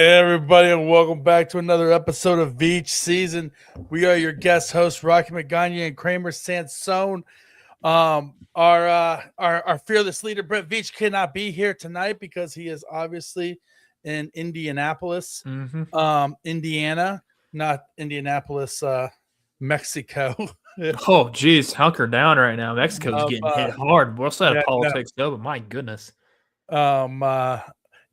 Hey everybody, and welcome back to another episode of Veach Season. We are your guest hosts, Rocky Magaña and Kramer Sansone. Our fearless leader, Brett Veach, cannot be here tonight because he is obviously in Indianapolis, Indiana, not Indianapolis, Mexico. Oh, geez, hunker down right now. Mexico's getting hit hard. We're also at politics, though, but my goodness.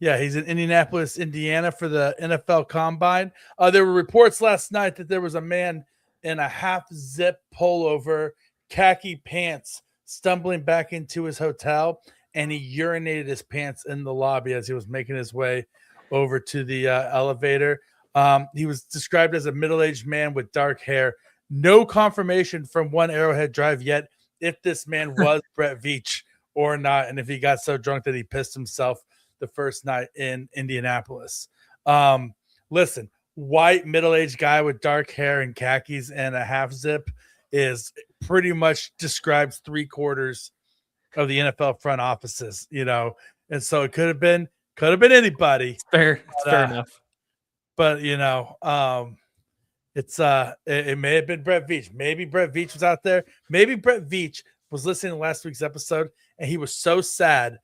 Yeah, he's in Indianapolis, Indiana for the NFL Combine. There were reports last night that there was a man in a half-zip pullover, khaki pants, stumbling back into his hotel, and he urinated his pants in the lobby as he was making his way over to the elevator. He was described as a middle-aged man with dark hair. No confirmation from One Arrowhead Drive yet if this man was Brett Veach or not, and if he got so drunk that he pissed himself the first night in Indianapolis. Listen, white middle-aged guy with dark hair and khakis and a half zip is pretty much describes 3/4 of the NFL front offices, and so it could have been anybody. It's fair enough. But it may have been Brett Veach. Maybe Brett Veach was out there. Maybe Brett Veach was listening to last week's episode and he was so sad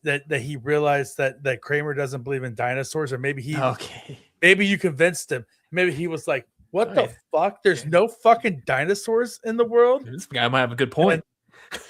that he realized that Kramer doesn't believe in dinosaurs, or maybe you convinced him. Maybe he was like, "What the fuck? There's no fucking dinosaurs in the world." This guy might have a good point.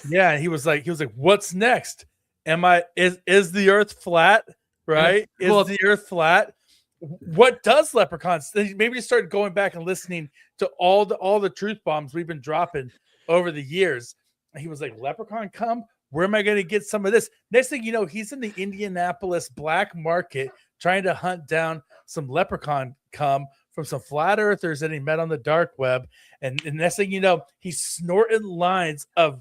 And he was like, "What's next? Is the Earth flat? Right? Is the Earth flat? What does leprechauns?" Maybe he started going back and listening to all the truth bombs we've been dropping over the years. And he was like, "Leprechaun come? Where am I going to get some of this?" Next thing you know, he's in the Indianapolis black market trying to hunt down some leprechaun cum from some flat earthers that he met on the dark web. And next thing you know, he's snorting lines of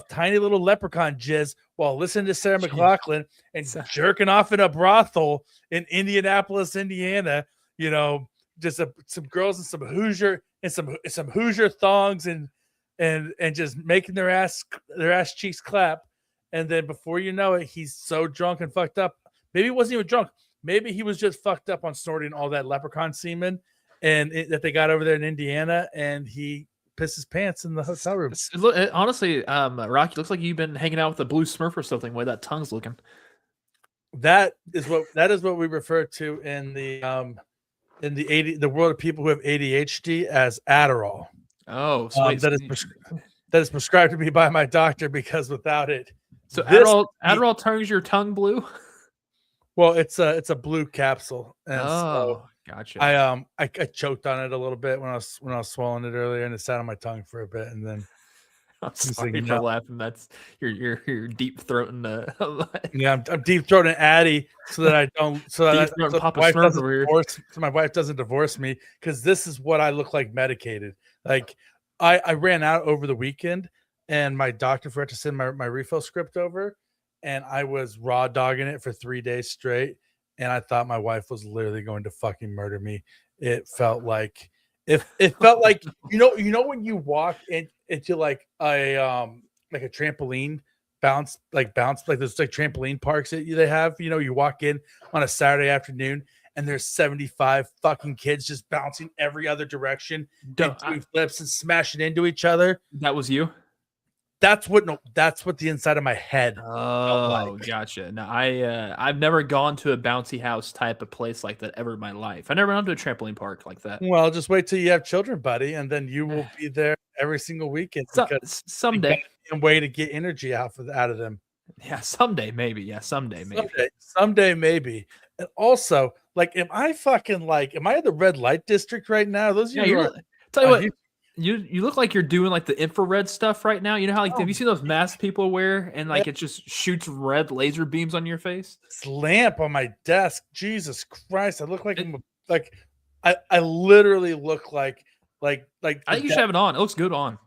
tiny little leprechaun jizz while listening to Sarah McLachlan and jerking off in a brothel in Indianapolis, Indiana. Just some girls and some Hoosier thongs and just making their ass cheeks clap. And then before you know it, he's so drunk and fucked up. Maybe he wasn't even drunk. Maybe he was just fucked up on snorting all that leprechaun semen that they got over there in Indiana, and he pissed his pants in the hotel room. Honestly, Rocky, looks like you've been hanging out with the blue Smurf or something. The way that tongue's looking. That is what we refer to in the world of people who have ADHD as Adderall. Oh, so that is prescribed to me by my doctor, because without it, so Adderall turns your tongue blue. Well, it's a blue capsule. And so gotcha. I choked on it a little bit when I was swallowing it earlier, and it sat on my tongue for a bit, and then I'm sorry for laughing. That's you're deep throating the. Yeah, I'm deep throating Addie so that I don't my wife doesn't divorce me, because this is what I look like medicated. Like I ran out over the weekend, and my doctor forgot to send my refill script over, and I was raw dogging it for 3 days straight, and I thought my wife was literally going to fucking murder me. It felt like when you walk into like a trampoline bounce like those like trampoline parks that they have. You walk in on a Saturday afternoon and there's 75 fucking kids just bouncing every other direction, doing flips and smashing into each other. That was you? That's what the inside of my head. Oh, gotcha. Now I've never gone to a bouncy house type of place like that ever in my life. I never went to a trampoline park like that. Well, just wait till you have children, buddy, and then you will be there every single weekend. Because someday, a way to get energy out of them. Yeah, someday maybe. Yeah, someday maybe. Someday maybe. And also, like, am I in the red light district right now? Those of you tell you what. You look like you're doing like the infrared stuff right now. You know how have you seen those masks people wear and like it just shoots red laser beams on your face? This lamp on my desk. Jesus Christ. I look like I literally look like I think you should have it on. It looks good on.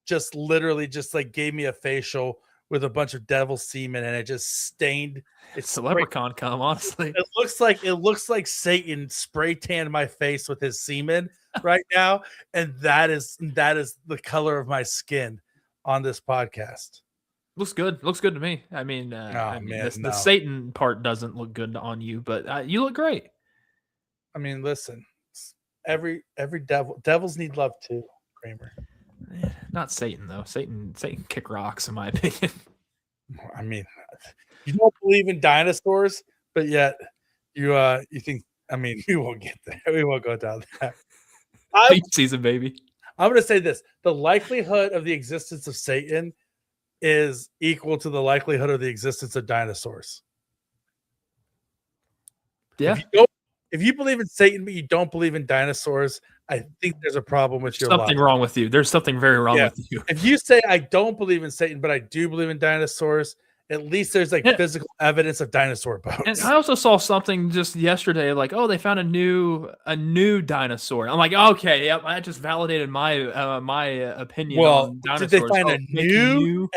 Just literally just like gave me a facial with a bunch of devil semen and it just stained. It's a leprechaun cum, honestly. It looks like Satan spray tanned my face with his semen right now, and that is the color of my skin on this podcast. Looks good. Looks good to me. I mean, the Satan part doesn't look good on you, but you look great. I mean, listen, every devils need love too, Kramer. Not Satan though. Satan kick rocks in my opinion. I mean, you don't believe in dinosaurs, but yet you think. I mean, we won't get there. We won't go down that. Beach season, baby. I'm going to say this: the likelihood of the existence of Satan is equal to the likelihood of the existence of dinosaurs. Yeah. If you believe in Satan but you don't believe in dinosaurs, I think there's a problem with your something life. wrong with you. There's something very wrong with you. If you say I don't believe in Satan but I do believe in dinosaurs, at least there's like physical evidence of dinosaur bones. And I also saw something just yesterday, like, oh, they found a new dinosaur. I'm like, okay, yep, I just validated my my opinion on dinosaurs. Did they find a new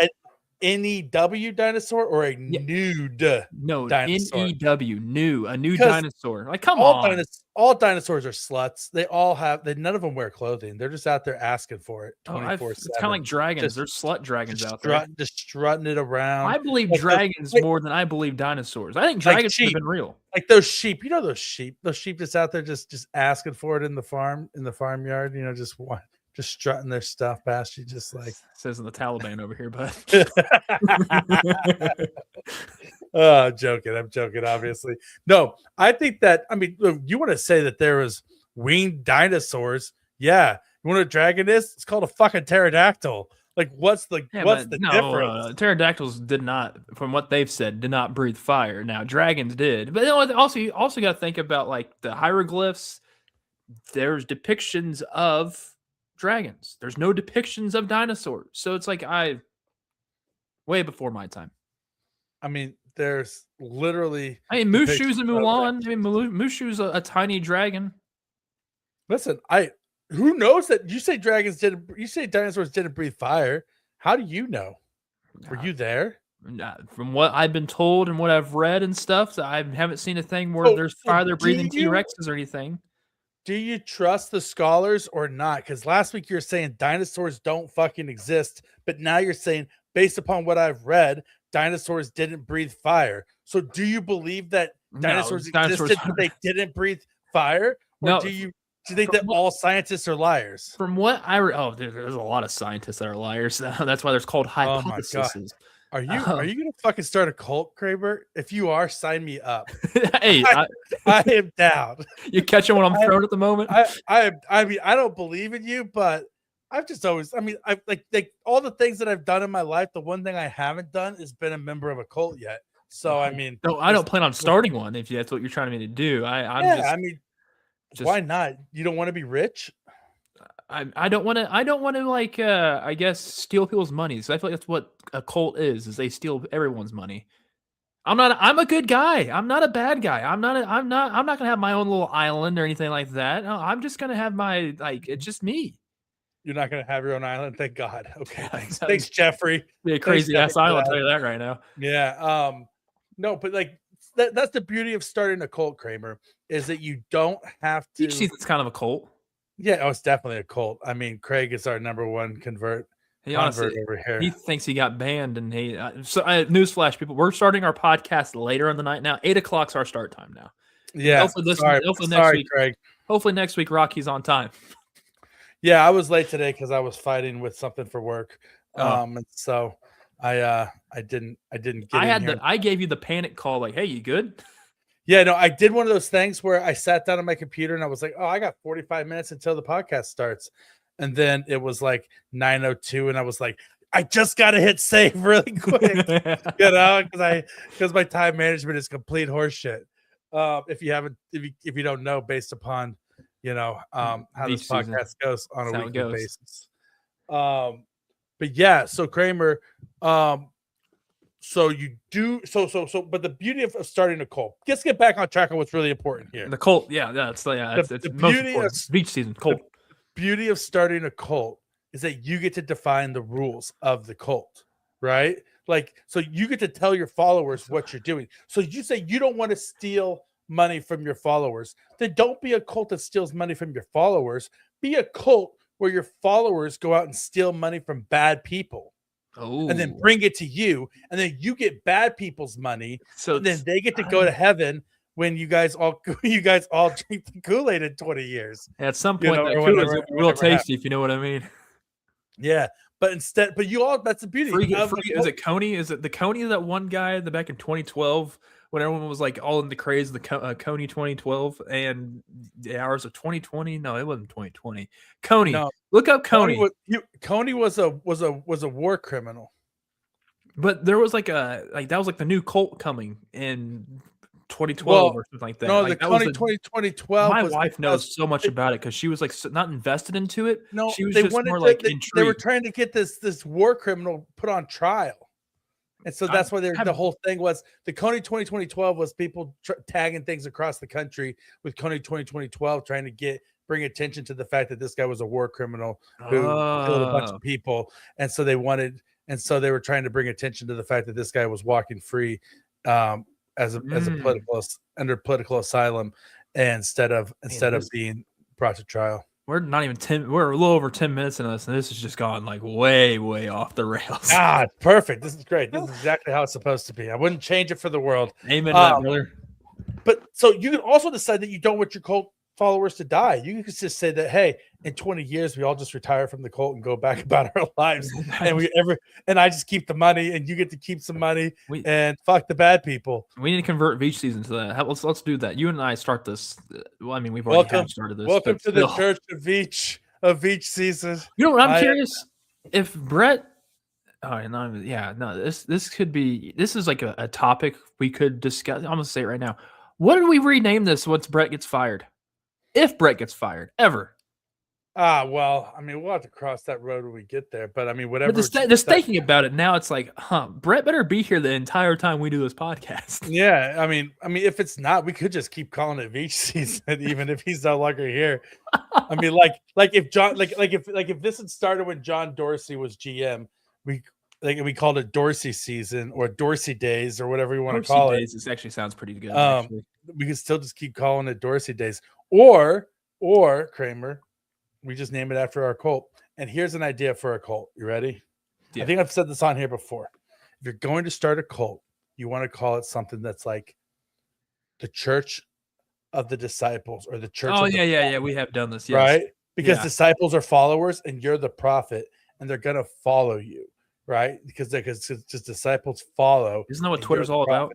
NEW dinosaur or a nude dinosaur? NEW, a new dinosaur. Like, come on. All dinosaurs are sluts. They all have. None of them wear clothing. They're just out there asking for it 24/7. It's kind of like dragons. There's slut dragons out there. Just strutting it around. I believe dragons more than I believe dinosaurs. I think dragons have been real. Like those sheep. You know those sheep. Those sheep just out there just asking for it in the farmyard. You know, just strutting their stuff past you, just like says in the Taliban over here, but I'm joking, obviously. No, I think that, I mean, you want to say that there was winged dinosaurs. Yeah. You know what a dragon is? It's called a fucking pterodactyl. Like, what's the difference? Pterodactyls did not, from what they've said, did not breathe fire. Now, dragons did. But you also got to think about, like, the hieroglyphs. There's depictions of dragons. There's no depictions of dinosaurs. So it's like way before my time. I mean, there's literally. I mean, Mushu's in Mulan. I mean, Mushu's a tiny dragon. Listen, who knows that you say dinosaurs didn't breathe fire. How do you know? Were you there? From what I've been told and what I've read and stuff, I haven't seen a thing where there's fire breathing T-Rexes or anything. Do you trust the scholars or not? Because last week you were saying dinosaurs don't fucking exist, but now you're saying, based upon what I've read, dinosaurs didn't breathe fire. So do you believe that dinosaurs existed, but they didn't breathe fire? Or do you think that all scientists are liars? From what there's a lot of scientists that are liars. That's why there's called hypotheses. Are you gonna fucking start a cult, Kramer? If you are, sign me up. Hey, I am down. You catching what I'm throwing at the moment? I mean, I don't believe in you, but I've just always, I mean, I like all the things that I've done in my life. The one thing I haven't done is been a member of a cult yet. So I mean, no, I don't plan on starting one. If that's what you're trying to do, why not? You don't want to be rich? I don't want to like I guess steal people's money. So I feel like that's what a cult is they steal everyone's money. I'm a good guy. I'm not a bad guy. I'm not gonna have my own little island or anything like that. No, I'm just gonna have it's just me. You're not gonna have your own island, thank God. Okay, thanks Jeffrey. Be a crazy ass island, I'll tell you that right now. Yeah. No, but like that's the beauty of starting a cult, Kramer, is that you don't have to. It's kind of a cult. Yeah, it's definitely a cult. I mean, Craig is our number one convert. Honestly, over here. He thinks he got banned, and newsflash, people, we're starting our podcast later in the night now. 8:00's our start time now. Yeah, hopefully next week, Craig. Hopefully next week, Rocky's on time. Yeah, I was late today because I was fighting with something for work. And so I didn't get. I gave you the panic call, like, hey, you good? Yeah, no, I did one of those things where I sat down on my computer and I was like, oh, I got 45 minutes until the podcast starts. And then it was like 9:02 and I was like, I just got to hit save really quick, because my time management is complete horseshit. If you don't know, based upon, how this podcast goes on a weekly basis. But yeah, so Kramer, so you do but the beauty of starting a cult. Let's get back on track on what's really important here. The cult, it's the most important. Beach season cult. The beauty of starting a cult is that you get to define the rules of the cult, right? Like, so you get to tell your followers what you're doing. So you say you don't want to steal money from your followers. Then don't be a cult that steals money from your followers. Be a cult where your followers go out and steal money from bad people. Oh. And then bring it to you, and then you get bad people's money. So then they get to go to heaven when you guys all drink the Kool-Aid in 20 years. At some point, that Kool-Aid is real tasty, if you know what I mean. Yeah, but that's the beauty. Is it Coney? Is it the Coney that one guy back in 2012 when everyone was like all in the craze of the Coney 2012 and the hours of 2020? No, it wasn't 2020. Coney, no, look up Coney. Coney was a war criminal. But there was that was like the new cult coming in 2012 or something like that. No, like, the Coney 2012. My wife knows so much about it because she was like not invested into it. No, she was just more like intrigued. They were trying to get this war criminal put on trial, and so that's why the whole thing was the Coney 2012 was people tagging things across the country with Coney 2012 trying to bring attention to the fact that this guy was a war criminal who killed a bunch of people, and so they were trying to bring attention to the fact that this guy was walking free. As a political asylum, instead of being brought to trial. We're not even we're a little over 10 minutes into this, and this has just gone like way off the rails. Perfect. This is great. This is exactly how it's supposed to be. I wouldn't change it for the world. Amen, brother. But so you can also decide that you don't want your cult followers to die. You can just say that, hey, in 20 years we all just retire from the cult and go back about our lives, and I just keep the money, and you get to keep some money, and fuck the bad people. We need to convert Veach season to that. Let's do that. You and I start this. Well, I mean, we've already started this. Welcome to the Church of Veach season. You know what? I'm curious if Brett. This could be. This is like a topic we could discuss. I'm gonna say it right now. What did we rename this once Brett gets fired? If Brett gets fired, ever. Well, I mean, we'll have to cross that road when we get there. But I mean, whatever. But just thinking about it now, it's like, Brett better be here the entire time we do this podcast. Yeah, I mean, if it's not, we could just keep calling it Veach season, even if he's no longer here. I mean, like if John, if this had started when John Dorsey was GM, we called it Dorsey season or Dorsey days or whatever you want to call it. This actually sounds pretty good. We could still just keep calling it Dorsey days. Or Kramer, we just name it after our cult. And here's an idea for a cult. You ready? Yeah. I think I've said this on here before. If you're going to start a cult, you want to call it something that's like the Church of the Disciples or the Church. Oh, yeah. We have done this, yes. Right? Because disciples are followers, and you're the prophet, and they're gonna follow you, right? Because just disciples follow. Isn't that what Twitter's all about?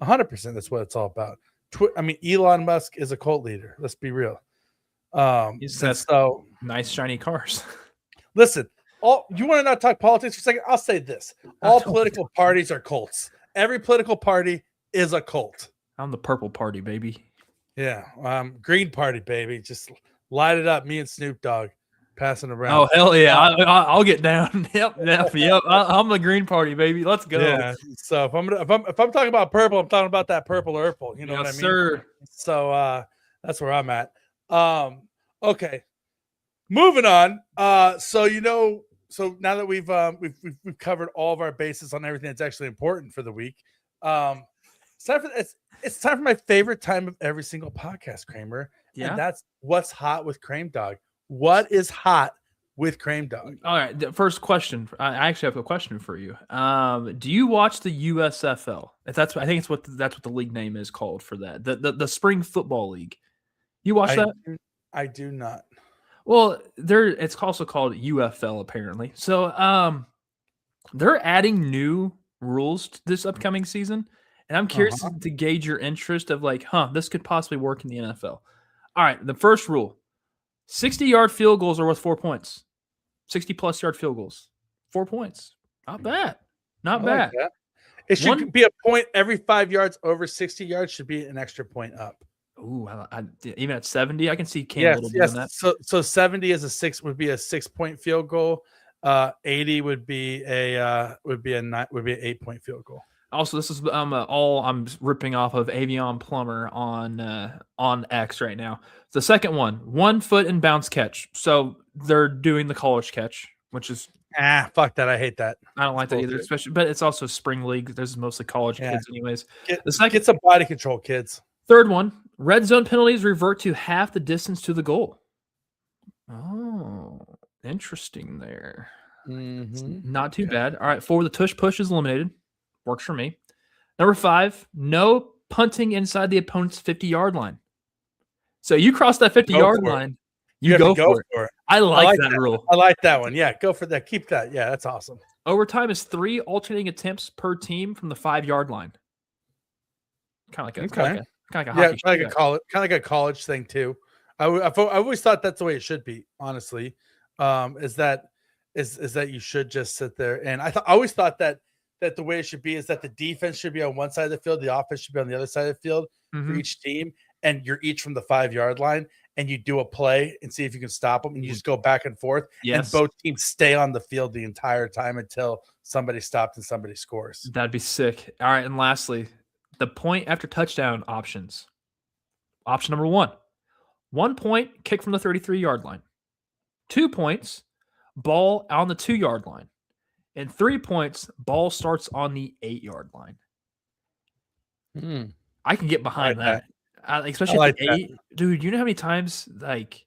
100%. That's what it's all about. Elon Musk is a cult leader. Let's be real. So nice shiny cars. Listen, you want to not talk politics for a second? I'll say this: all political parties are cults. Every political party is a cult. I'm the purple party, baby. Yeah, green party, baby. Just light it up. Me and Snoop Dogg passing around. Oh hell yeah! I'll get down. Yep. I'm the green party, baby. Let's go. Yeah. So if I'm talking about purple, I'm talking about that purple Urple. You know what I mean? Sir. So that's where I'm at. Okay. Moving on. So now that we've covered all of our bases on everything that's actually important for the week, it's time for my favorite time of every single podcast, Kramer. Yeah. And that's what's hot with Krame Dog. What is hot with Krame Dog? All right. The first question. I actually have a question for you. Do you watch the USFL? I think that's what the league name is called for that. The Spring Football League. You watch that? I do not. Well, it's also called UFL apparently. So they're adding new rules this upcoming season, and I'm curious to gauge your interest of this could possibly work in the NFL. All right, the first rule: 60-yard field goals are worth 4 points. 60-plus yard field goals, 4 points. Not bad. Not bad. Like it should be a point every 5 yards over 60 yards. Should be an extra point up. Ooh, even at 70, I can see Cam doing that. So 70 would be a 6-point field goal. 80 would be an 8-point field goal. Also, this is I'm ripping off of Avion Plumber on X right now. The second one, 1 foot and bounce catch. So they're doing the college catch, which is fuck that. I hate that. I don't like that either, especially. But it's also spring league. There's mostly college kids, anyways. Get some body control, kids. Third one, red zone penalties revert to half the distance to the goal. Oh, interesting there. Mm-hmm. Not too bad. All right, 4, the tush push is eliminated. Works for me. Number 5, no punting inside the opponent's 50-yard line. So you cross that 50-yard line, you go for it. I like that rule. I like that one. Yeah, go for that. Keep that. Yeah, that's awesome. Overtime is 3 alternating attempts per team from the 5-yard line. Kind of like a college thing too. I've always thought that's the way it should be. Honestly, is that you should just sit there. And I always thought that the way it should be is that the defense should be on one side of the field, the offense should be on the other side of the field for each team, and you're each from the 5-yard line, and you do a play and see if you can stop them, and you just go back and forth, and both teams stay on the field the entire time until somebody stops and somebody scores. That'd be sick. All right, and lastly, the point after touchdown options. Option number 1, 1 point, kick from the 33-yard line. 2 points, ball on the 2-yard line. And 3 points, ball starts on the 8-yard line. I can get behind that. Especially at the 8. Dude, you know how many times, like,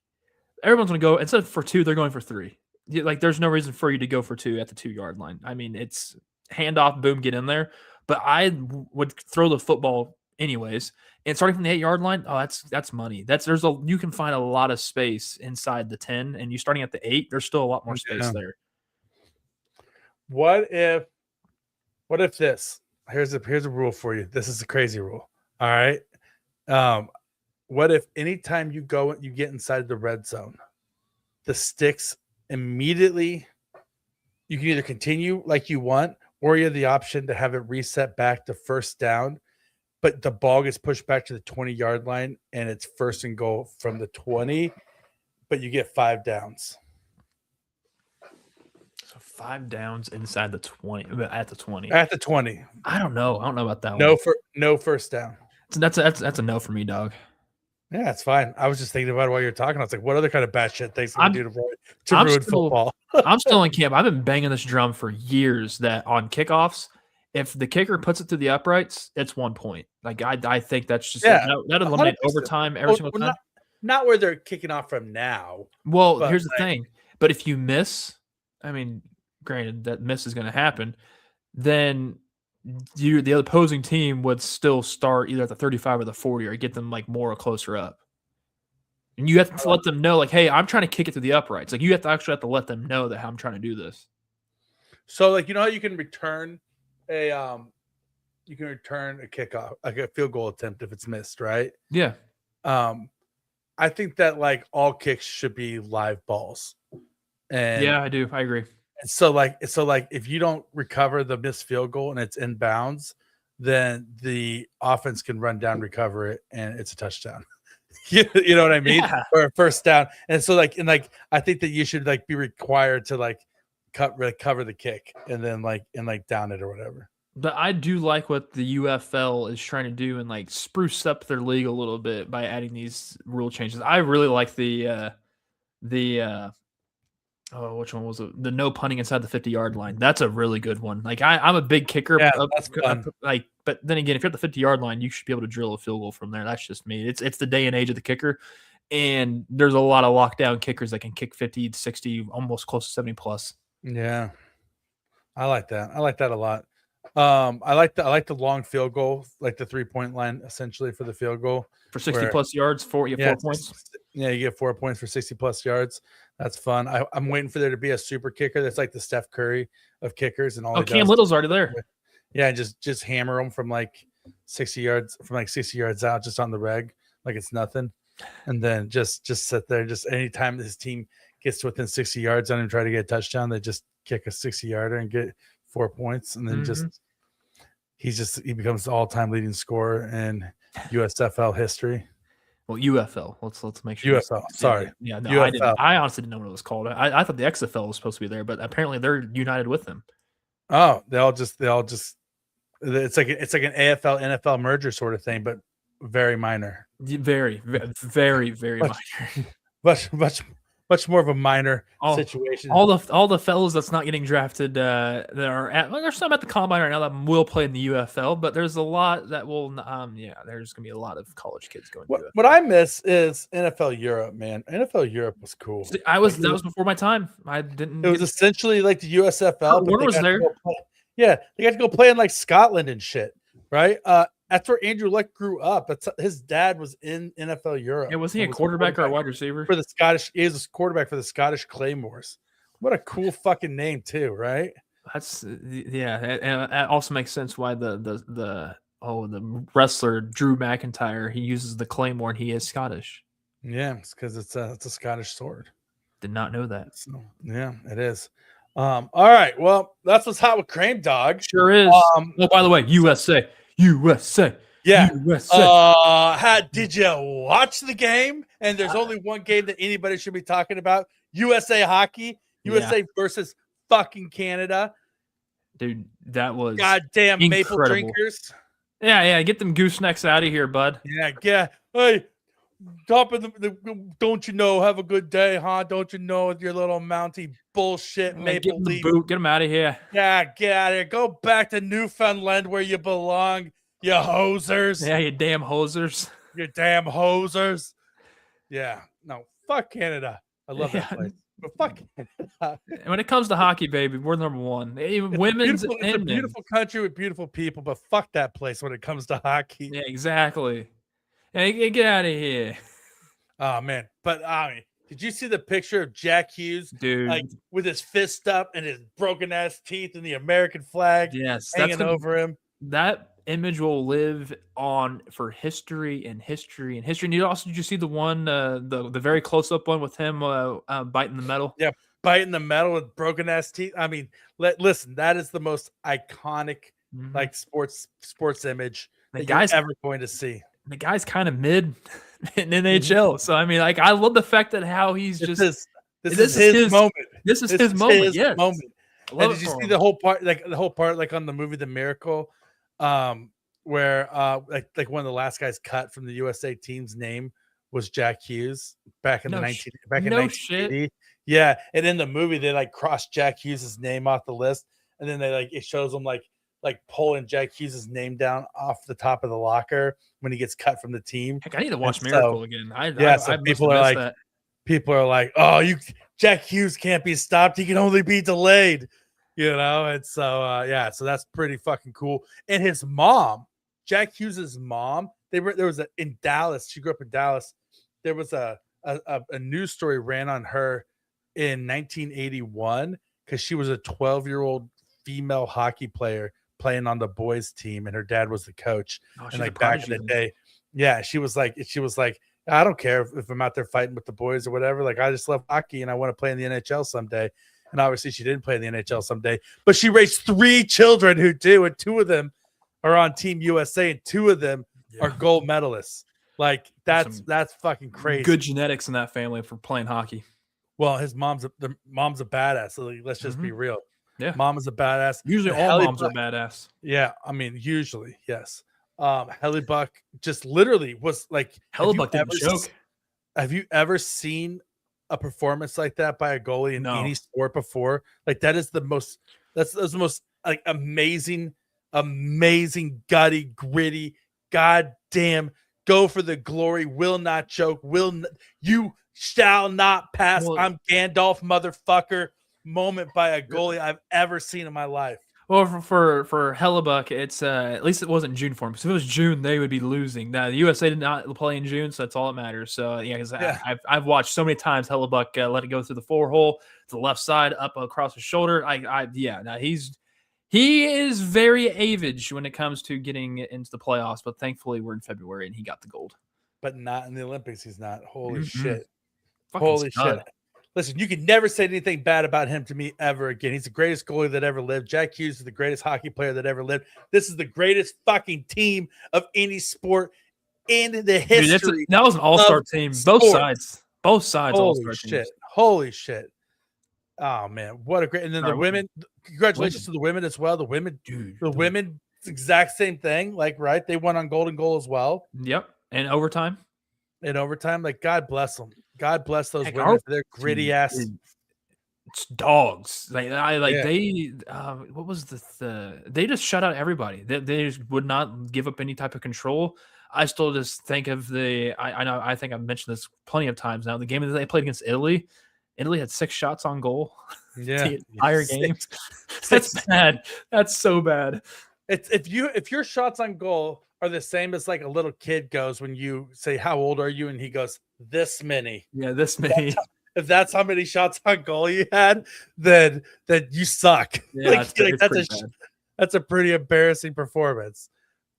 everyone's going to go, instead of for 2, they're going for 3. Like, there's no reason for you to go for 2 at the 2-yard line. I mean, it's handoff, boom, get in there. But I would throw the football anyways. And starting from the 8-yard line, that's money. You can find a lot of space inside the 10, and you starting at the 8, there's still a lot more space there. What if this? Here's a rule for you. This is a crazy rule. All right. What if anytime you get inside the red zone, the sticks immediately, you can either continue like you want, or you have the option to have it reset back to first down, but the ball gets pushed back to the 20-yard line and it's first and goal from the 20, but you get 5 downs. So 5 downs inside the 20, at the 20. At the 20. I don't know about that one. No first down. That's a no for me, dog. Yeah, it's fine. I was just thinking about it while you were talking. I was like, what other kind of bad shit things can we do to ruin football? I'm still in camp. I've been banging this drum for years that on kickoffs, if the kicker puts it through the uprights, it's 1 point. Like I think that's just that eliminate overtime every single time. Not where they're kicking off from now. Well, here's the thing. But if you miss, I mean, granted that miss is going to happen, then the opposing team would still start either at the 35 or the 40 or get them like more or closer up. And you have to let them know, like, hey, I'm trying to kick it to the uprights. Like, you have to let them know that I'm trying to do this. So, like, you know how you can return a kickoff, like a field goal attempt if it's missed, right? Yeah. I think that like all kicks should be live balls. And yeah, I do. I agree. And so like if you don't recover the missed field goal and it's in bounds, then the offense can run down, recover it, and it's a touchdown. You know what I mean? Yeah. Or a first down. And so I think that you should like be required to like cover the kick and then down it or whatever. But I do like what the UFL is trying to do and like spruce up their league a little bit by adding these rule changes. I really like the which one was it? The no punting inside the 50-yard line. That's a really good one. Like I'm a big kicker. Yeah, that's fun. But then again, if you're at the 50-yard line, you should be able to drill a field goal from there. That's just me. It's the day and age of the kicker. And there's a lot of lockdown kickers that can kick 50, 60, almost close to 70 plus. Yeah. I like that. I like that a lot. I like the long field goal, like the 3-point line essentially for the field goal. For 60 plus yards, you get 4 points. Yeah, you get 4 points for 60 plus yards. That's fun. I'm waiting for there to be a super kicker that's like the Steph Curry of kickers and all. Cam Little's already there. Yeah, just hammer them from like 60 yards out, just on the reg, like it's nothing, and then just sit there. Just anytime his team gets to within 60 yards on him, try to get a touchdown, they just kick a 60-yarder and get 4 points, and then he becomes the all-time leading scorer in USFL history. Well, UFL. Let's make sure. UFL. Sorry. Yeah. No, UFL. I honestly didn't know what it was called. I thought the XFL was supposed to be there, but apparently they're united with them. Oh, they all just. It's like an AFL NFL merger sort of thing, but very minor. Very, very, very minor. Much more of a minor situation. All the fellas that's not getting drafted that are there's some at the combine right now that will play in the UFL, but there's a lot that will there's gonna be a lot of college kids going. What I miss is NFL Europe, man. NFL Europe was cool. That was before my time. I didn't. It was essentially like the USFL. Warner was there. Yeah, they got to go play in like Scotland and shit, right? That's where Andrew Luck grew up. His dad was in NFL Europe. Yeah, was he a quarterback or a wide receiver? For the Scottish, he is a quarterback for the Scottish Claymores. What a cool fucking name too, right? That's yeah, and it also makes sense why the wrestler Drew McIntyre, he uses the Claymore and he is Scottish. Yeah, it's because it's a Scottish sword. Did not know that. So, yeah, it is. All right, well, that's what's hot with Krame Dog. Sure is. Oh, by the way, USA. Yeah. USA. Did you watch the game? And there's only one game that anybody should be talking about: USA hockey. USA versus fucking Canada. Dude, that was goddamn incredible. Maple drinkers. Yeah, get them goosenecks out of here, bud. Yeah. Hey, top of don't you know? Have a good day, huh? Don't you know with your little Mountie bullshit Maple Leaf boot? Get them out of here. Yeah, get out of here. Go back to Newfoundland where you belong, you hosers. Yeah, you damn hosers. You damn hosers. Yeah, no, fuck Canada. I love that place. But fuck Canada. When it comes to hockey, baby, we're number one. Women's it's a beautiful country with beautiful people, but fuck that place when it comes to hockey. Yeah, exactly. Hey, get out of here. Oh man, but I mean, did you see the picture of Jack Hughes, dude, like with his fist up and his broken ass teeth and the American flag hanging over him? That image will live on for history and history and history. And did you see the one, the very close up one with him biting the metal? Yeah, biting the metal with broken ass teeth. I mean, listen, that is the most iconic like sports image that you're ever going to see. The guy's kind of mid in NHL, so I mean, like, I love the fact that how he's this is his moment. This is his moment. Yeah, moment. And did you see the whole part, like on the movie The Miracle, where like one of the last guys cut from the USA team's name was Jack Hughes back in 1980. Yeah, and in the movie they like crossed Jack Hughes' name off the list, and then they it shows them like pulling Jack Hughes' name down off the top of the locker when he gets cut from the team. Heck, I need to watch Miracle again. People are like, oh, Jack Hughes can't be stopped. He can only be delayed, And so, so that's pretty fucking cool. And his mom, Jack Hughes' mom, in Dallas. She grew up in Dallas. There was a news story ran on her in 1981 because she was a 12-year-old female hockey player playing on the boys team, and her dad was the coach. And like back in the day, she was like, I don't care if I'm out there fighting with the boys or whatever. Like, I just love hockey and I want to play in the NHL someday. And obviously she didn't play in the NHL someday, but she raised 3 children who do, and 2 of them are on Team USA, and 2 of them are gold medalists. Like, that's fucking crazy. Good genetics in that family for playing hockey. Well, his mom's a badass. So let's just be real. Yeah, mom is a badass. Usually all moms are badass. Yeah, I mean, usually, yes. Hellebuck just literally was like, Hellebuck didn't choke. Have you ever seen a performance like that by a goalie in any sport before? Like, that's the most like amazing, gutty, gritty, goddamn, go for the glory, will not choke, you shall not pass. I'm Gandalf, motherfucker. Moment by a goalie I've ever seen in my life. Well, for Hellebuck, it's at least it wasn't June for him. Because if it was June, they would be losing. Now the USA did not play in June, so that's all that matters. So because I've watched so many times Hellebuck let it go through the 4 hole to the left side, up across his shoulder. Now he is very average when it comes to getting into the playoffs. But thankfully, we're in February and he got the gold. But not in the Olympics. He's not. Holy shit! Fucking Holy stud. Shit! Listen, you can never say anything bad about him to me ever again. He's the greatest goalie that ever lived. Jack Hughes is the greatest hockey player that ever lived. This is the greatest fucking team of any sport in the history. Dude, that was an all-star team. Both sides. Holy shit. Holy shit. Oh, man. What a great. And then the women. Congratulations to the women as well. The women, women, exact same thing. Like, right? They won on golden goal as well. Yep. And overtime. Like, God bless them. God bless those women for their gritty ass. It's dogs. They what was they just shut out everybody. They just would not give up any type of control. I still just think of I think I've mentioned this plenty of times now. The game that they played against Italy had 6 shots on goal. Yeah. The entire game. That's bad. That's so bad. It's if your shots on goal are the same as like a little kid goes when you say, "How old are you?" and he goes, "This many." Yeah, this many. If that's how many shots on goal you had, then you suck. Yeah, That's a pretty embarrassing performance.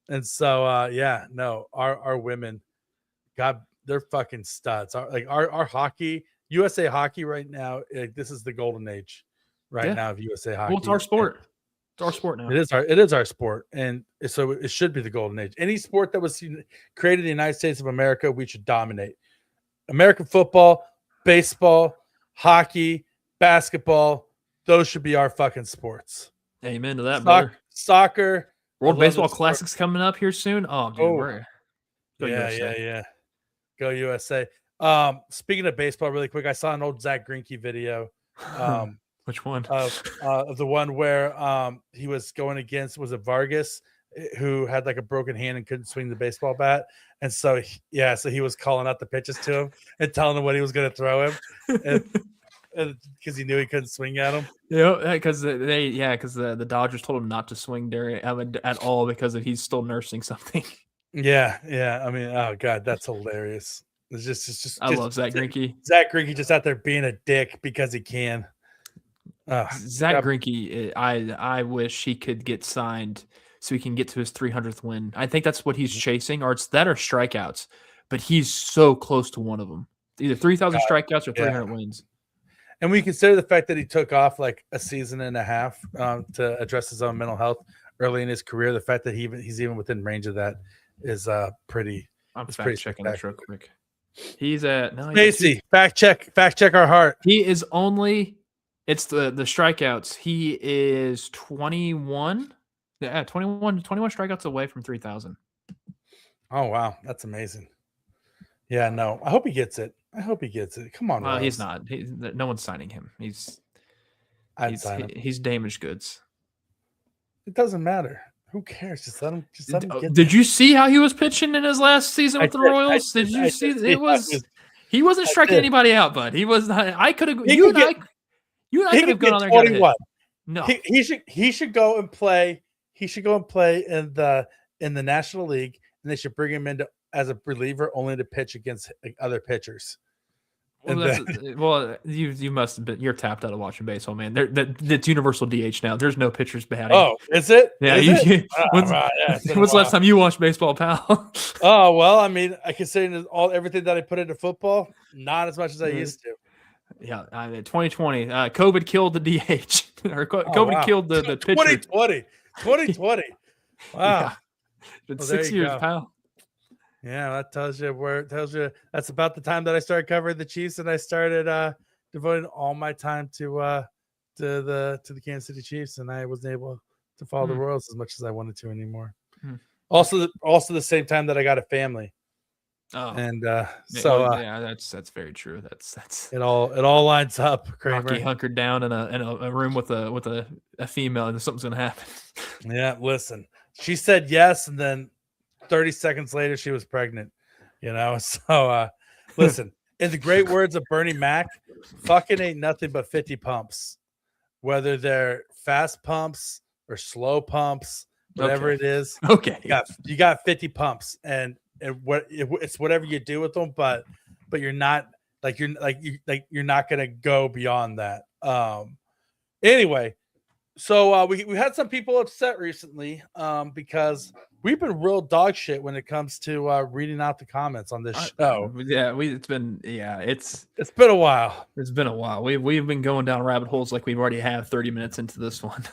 And so no, our women, God, they're fucking studs. Our hockey, USA hockey right now, this is the golden age now of USA hockey. Well, it's our sport. It's our sport now. It is our sport, and so it should be the golden age. Any sport that was created in the United States of America, we should dominate. American football, baseball, hockey, basketball, those should be our fucking sports. Amen to that, brother. Soccer. World Baseball Classic's coming up here soon. Oh, dude, go USA. Yeah. Go USA. Speaking of baseball, really quick, I saw an old Zach Greinke video. Which one? Of the one where he was going against, was it Vargas, who had like a broken hand and couldn't swing the baseball bat, and so he was calling out the pitches to him and telling him what he was going to throw him, and because he knew he couldn't swing at him. Yeah, because the Dodgers told him not to swing at all because he's still nursing something. Yeah. I mean, oh god, that's hilarious. It's just I love Zach Greinke. Zach Greinke just out there being a dick because he can. Zach Greinke, I wish he could get signed so he can get to his 300th win. I think that's what he's chasing, or it's that or strikeouts. But he's so close to one of them, either 3,000 strikeouts or 300 wins. And we consider the fact that he took off like a season and a half to address his own mental health early in his career. The fact that he's even within range of that is pretty. I'm fact checking this real quick. He's at Macy. Fact check our heart. He is only. It's the strikeouts. He is 21. Yeah, 21 strikeouts away from 3,000. Oh, wow. That's amazing. Yeah, no. I hope he gets it. Come on, well, he's not. No one's signing him. He's damaged goods. It doesn't matter. Who cares? Just let him get Did you see how he was pitching in his last season with the Royals? Did you see? He wasn't striking anybody out, bud. He was not. I could have. You and I could have gone on there. 21. No, he should go and play. He should go and play in the National League, and they should bring him in as a reliever only to pitch against other pitchers. Well, you must have been. You're tapped out of watching baseball, man. That's universal DH now. There's no pitchers batting. Oh, is it? Yeah. When's the last time you watched baseball, pal? Oh well, I mean, I consider everything that I put into football, not as much as I used to. Yeah, 2020, COVID killed the DH, or COVID killed the pitcher. 2020. Wow, yeah. It's been 6 years, pal. Yeah, that tells you that's about the time that I started covering the Chiefs, and I started devoting all my time to the Kansas City Chiefs, and I wasn't able to follow the Royals as much as I wanted to anymore. Also the same time that I got a family. Oh, and that's very true. That's it all lines up. Kramer. Rocky hunkered down in a room with a female, and something's gonna happen. Yeah, listen, she said yes, and then 30 seconds later she was pregnant. So listen. In the great words of Bernie Mac, fucking ain't nothing but 50 pumps, whether they're fast pumps or slow pumps, whatever it is. Okay, you got 50 pumps, and it's whatever you do with them, but you're not you're not gonna go beyond that. Anyway, so we had some people upset recently because we've been real dog shit when it comes to reading out the comments on this show. It's been a while. It's been a while. We've been going down rabbit holes like we've already have 30 minutes into this one.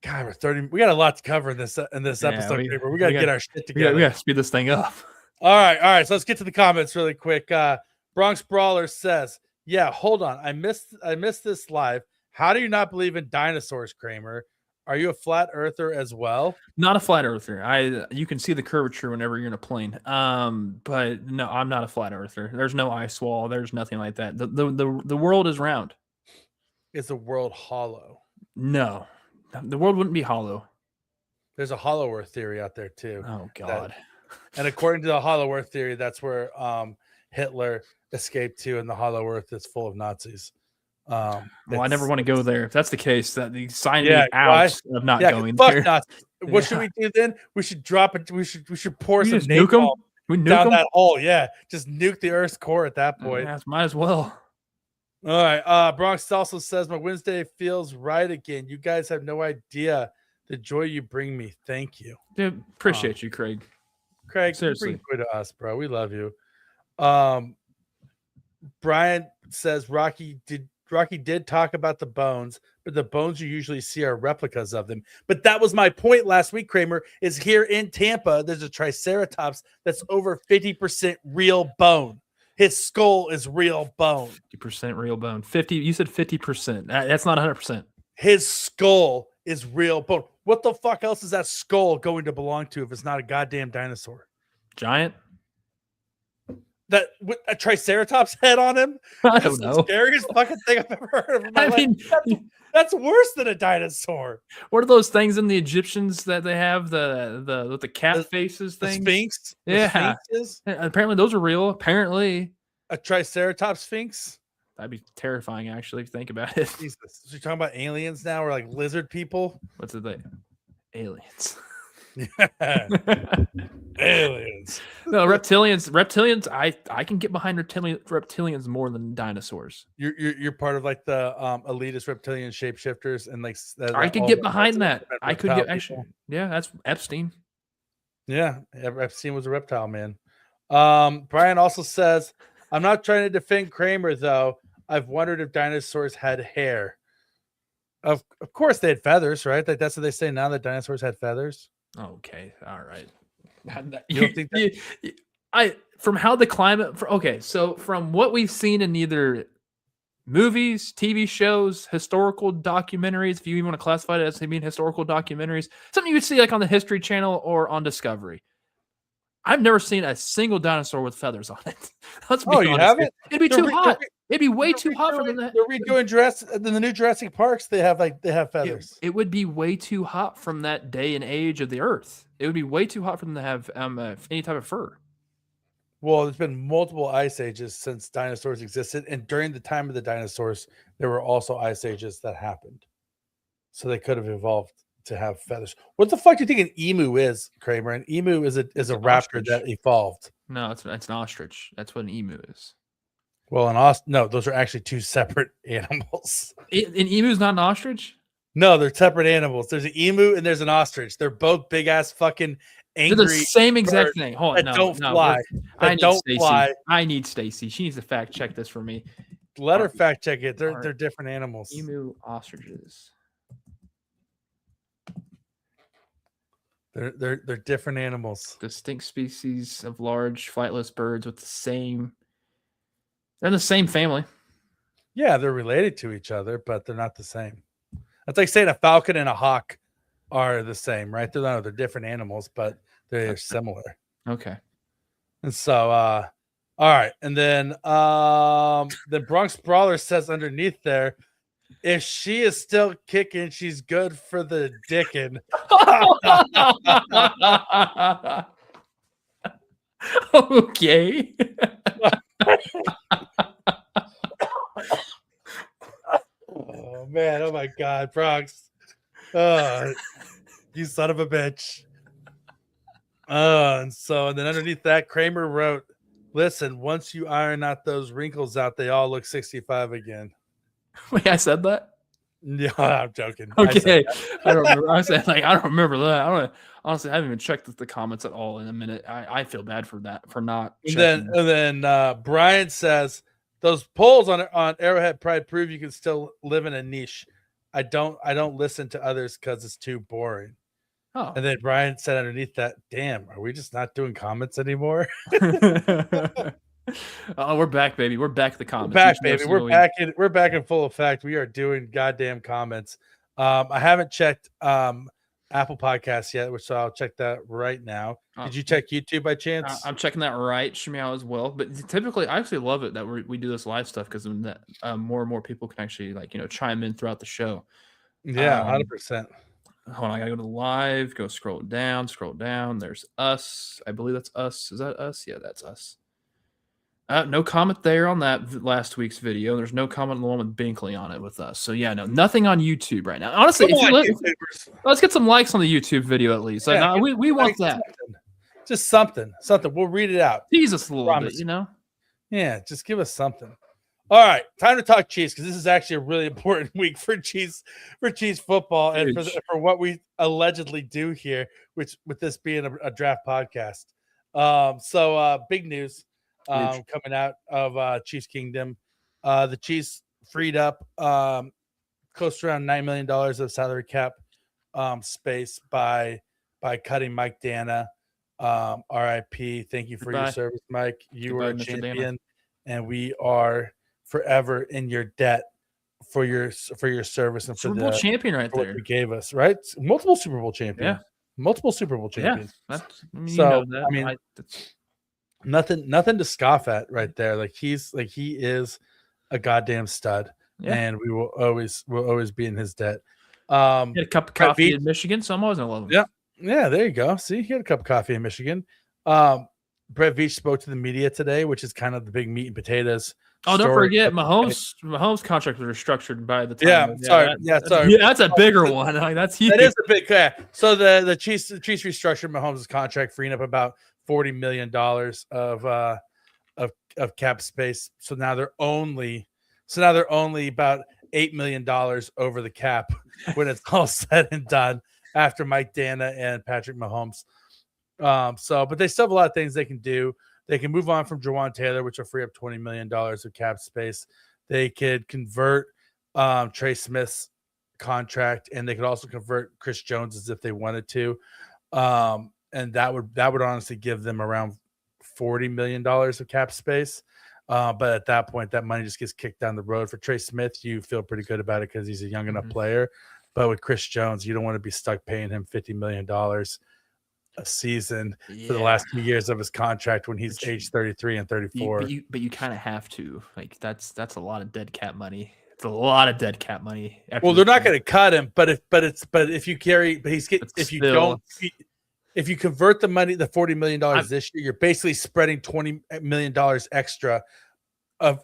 God, we got a lot to cover in this episode. We got to get our shit together. We got to speed this thing up. All right. So let's get to the comments really quick. Bronx Brawler says, "Yeah, hold on. I missed this live. How do you not believe in dinosaurs, Kramer? Are you a flat earther as well?" Not a flat earther. You can see the curvature whenever you're in a plane. But no, I'm not a flat earther. There's no ice wall. There's nothing like that. The world is round. Is the world hollow? No, the world wouldn't be hollow. There's a hollow earth theory out there too. Oh God. And according to the hollow earth theory, that's where Hitler escaped to, and the hollow earth is full of Nazis. Well, I never want to go there. If that's the case, that the sign me out of not going fuck there. Nazis. What should we do then? We should drop it. We should pour some nuke them. We nuke down them? that hole. Yeah, just nuke the Earth's core at that point. Yeah, might as well. All right. Bronx also says my Wednesday feels right again. You guys have no idea the joy you bring me. Thank you. Dude, appreciate you, Craig. Craig, seriously, you bring joy to us, bro. We love you. Brian says Rocky did talk about the bones, but the bones you usually see are replicas of them. But that was my point last week, Kramer, is here in Tampa, there's a Triceratops that's over 50% real bone. His skull is real bone. 50% real bone. 50. You said 50%. That's not 100%. His skull is real bone. What the fuck else is that skull going to belong to if it's not a goddamn dinosaur? Giant? That with a Triceratops head on him? I don't know. The scariest fucking thing I've ever heard of in my life. That's worse than a dinosaur. What are those things in the Egyptians that they have? The cat faces thing? The Sphinx? Yeah. Apparently those are real. Apparently. A Triceratops Sphinx? That'd be terrifying, actually, if you think about it. Jesus. So you're talking about aliens now, or like lizard people? What's it like? Aliens. Aliens. No, reptilians. I can get behind reptilians more than dinosaurs. You're part of like the elitist reptilian shapeshifters, and like I could get behind that. I could get actually. Yeah, that's Epstein. Yeah, Epstein was a reptile man. Brian also says, I'm not trying to defend Kramer though. I've wondered if dinosaurs had hair. Of course they had feathers, right? Like that's what they say now, that dinosaurs had feathers. Okay, all right. You don't think that? From how the climate so from what we've seen in either movies, TV shows, historical documentaries, if you even want to classify it as being historical documentaries, something you would see like on the History Channel or on Discovery. I've never seen a single dinosaur with feathers on it. Let's be honest. You haven't? It'd be too hot. It'd be way too hot for them. They're redoing the new Jurassic Parks. They have feathers. It would be way too hot from that day and age of the Earth. It would be way too hot for them to have any type of fur. Well, there's been multiple ice ages since dinosaurs existed, and during the time of the dinosaurs, there were also ice ages that happened. So they could have evolved to have feathers. What the fuck do you think an emu is, Kramer? An emu is a raptor ostrich. that evolved. No, it's an ostrich. That's what an emu is. Well, no, those are actually two separate animals. An emu is not an ostrich? No, they're separate animals. There's an emu and there's an ostrich. They're both big ass fucking angry. They're the same exact thing. Hold on, don't fly. Don't fly. I need Stacy. She needs to fact check this for me. Let her fact check it. They're different animals. Emu ostriches. They're different animals. Distinct species of large flightless birds with the same. They're in the same family. Yeah, they're related to each other, but they're not the same. That's like saying a falcon and a hawk are the same, right? They're different animals, but they're similar. Okay. And so, all right. And then the Bronx Brawler says underneath there, if she is still kicking, she's good for the dickin'. Okay. Oh man, oh my god, Bronx. You son of a bitch. And then underneath that, Kramer wrote, listen, once you iron out those wrinkles out, they all look 65 again. Wait, I said that? Yeah, I'm joking. Okay. I don't remember. I don't remember that. Honestly, I haven't even checked the comments at all in a minute. I feel bad for that, for not checking. And then Brian says, those polls on Arrowhead Pride prove you can still live in a niche. I don't listen to others because it's too boring. Oh. And then Brian said underneath that, damn, are we just not doing comments anymore? Oh, we're back, baby. We're back to the comments. We're back, baby. We're back in full effect. We are doing goddamn comments. I haven't checked Apple Podcasts yet, so I'll check that right now. Did you check YouTube by chance? I'm checking that right now as well. But typically, I actually love it that we do this live stuff because more and more people can actually chime in throughout the show. Yeah, 100%. Hold on, I gotta go to live. Go scroll down. There's us. I believe that's us. Is that us? Yeah, that's us. No comment there on that last week's video. There's no comment on the one with Binkley on it with us. So yeah, no, nothing on YouTube right now. Honestly, let's get some likes on the YouTube video at least. Yeah, we want that. Just something. We'll read it out. Tease us a little bit, Yeah, just give us something. All right, time to talk Chiefs because this is actually a really important week for Chiefs football and for what we allegedly do here, which with this being a draft podcast. So big news coming out of Chiefs Kingdom. The Chiefs freed up close to around $9 million of salary cap space by cutting Mike Dana. RIP. Thank you for your service, Mike. You were a champion, and we are forever in your debt for your service and Super Bowl champion right there. What you gave us, right? Multiple Super Bowl champions. Yeah. Multiple Super Bowl champions. Yeah. Nothing to scoff at right there. He is a goddamn stud. Yeah. And we will always be in his debt. He had a cup of coffee in Michigan, so I'm always gonna love him. Yeah. Yeah, there you go. See, he had a cup of coffee in Michigan. Brett Veach spoke to the media today, which is kind of the big meat and potatoes. Oh, don't forget, Mahomes' contract was restructured by the time. Sorry. Yeah, that's a bigger one. That's huge. That is a big. Yeah. So the Chiefs restructured Mahomes' contract, freeing up about $40 million of cap space. So now they're only about $8 million over the cap when it's all said and done after Mike Dana and Patrick Mahomes. But they still have a lot of things they can do. They can move on from Jawan Taylor, which will free up $20 million of cap space. They could convert Trey Smith's contract, and they could also convert Chris Jones's if they wanted to. And that would honestly give them around $40 million of cap space. But at that point, that money just gets kicked down the road. For Trey Smith, you feel pretty good about it because he's a young enough player. But with Chris Jones, you don't want to be stuck paying him $50 million a season for the last 2 years of his contract when he's age 33 and 34. But you kind of have to. That's a lot of dead cap money. It's a lot of dead cap money. Well, they're not going to cut him, but if you convert the money, the $40 million this year, you're basically spreading $20 million extra of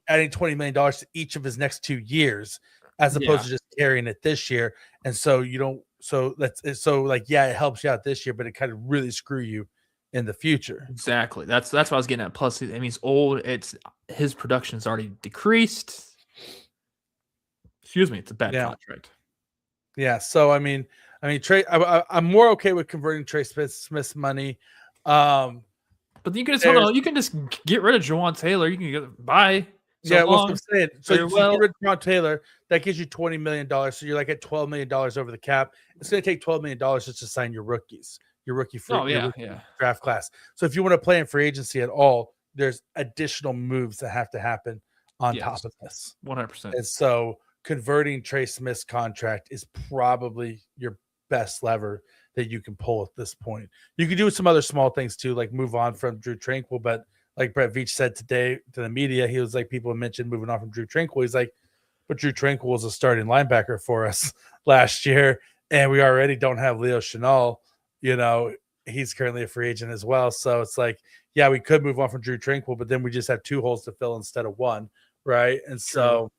adding $20 million to each of his next 2 years, as opposed to just carrying it this year. And so you don't. So it helps you out this year, but it kind of really screw you in the future. Exactly. That's what I was getting at. Plus, he's old. His production's already decreased. Excuse me. It's a bad contract. Yeah. So I mean, Trey. I'm more okay with converting Trey Smith's money. But you can just get rid of Jawan Taylor. You can buy. What I'm saying. So you get rid of Jawan Taylor, that gives you $20 million. So you're like at $12 million over the cap. It's going to take $12 million just to sign your rookies, your rookie draft class. So if you want to play in free agency at all, there's additional moves that have to happen on top of this. 100%. And so converting Trey Smith's contract is probably your best lever that you can pull at this point. You can do some other small things too, like move on from Drew Tranquill, but like Brett Veach said today to the media, he was like, people mentioned moving on from Drew Tranquill. He's like, but Drew Tranquill was a starting linebacker for us last year, and we already don't have Leo Chenal. He's currently a free agent as well. So it's like, yeah, we could move on from Drew Tranquill, but then we just have 2 holes to fill instead of 1, right? And so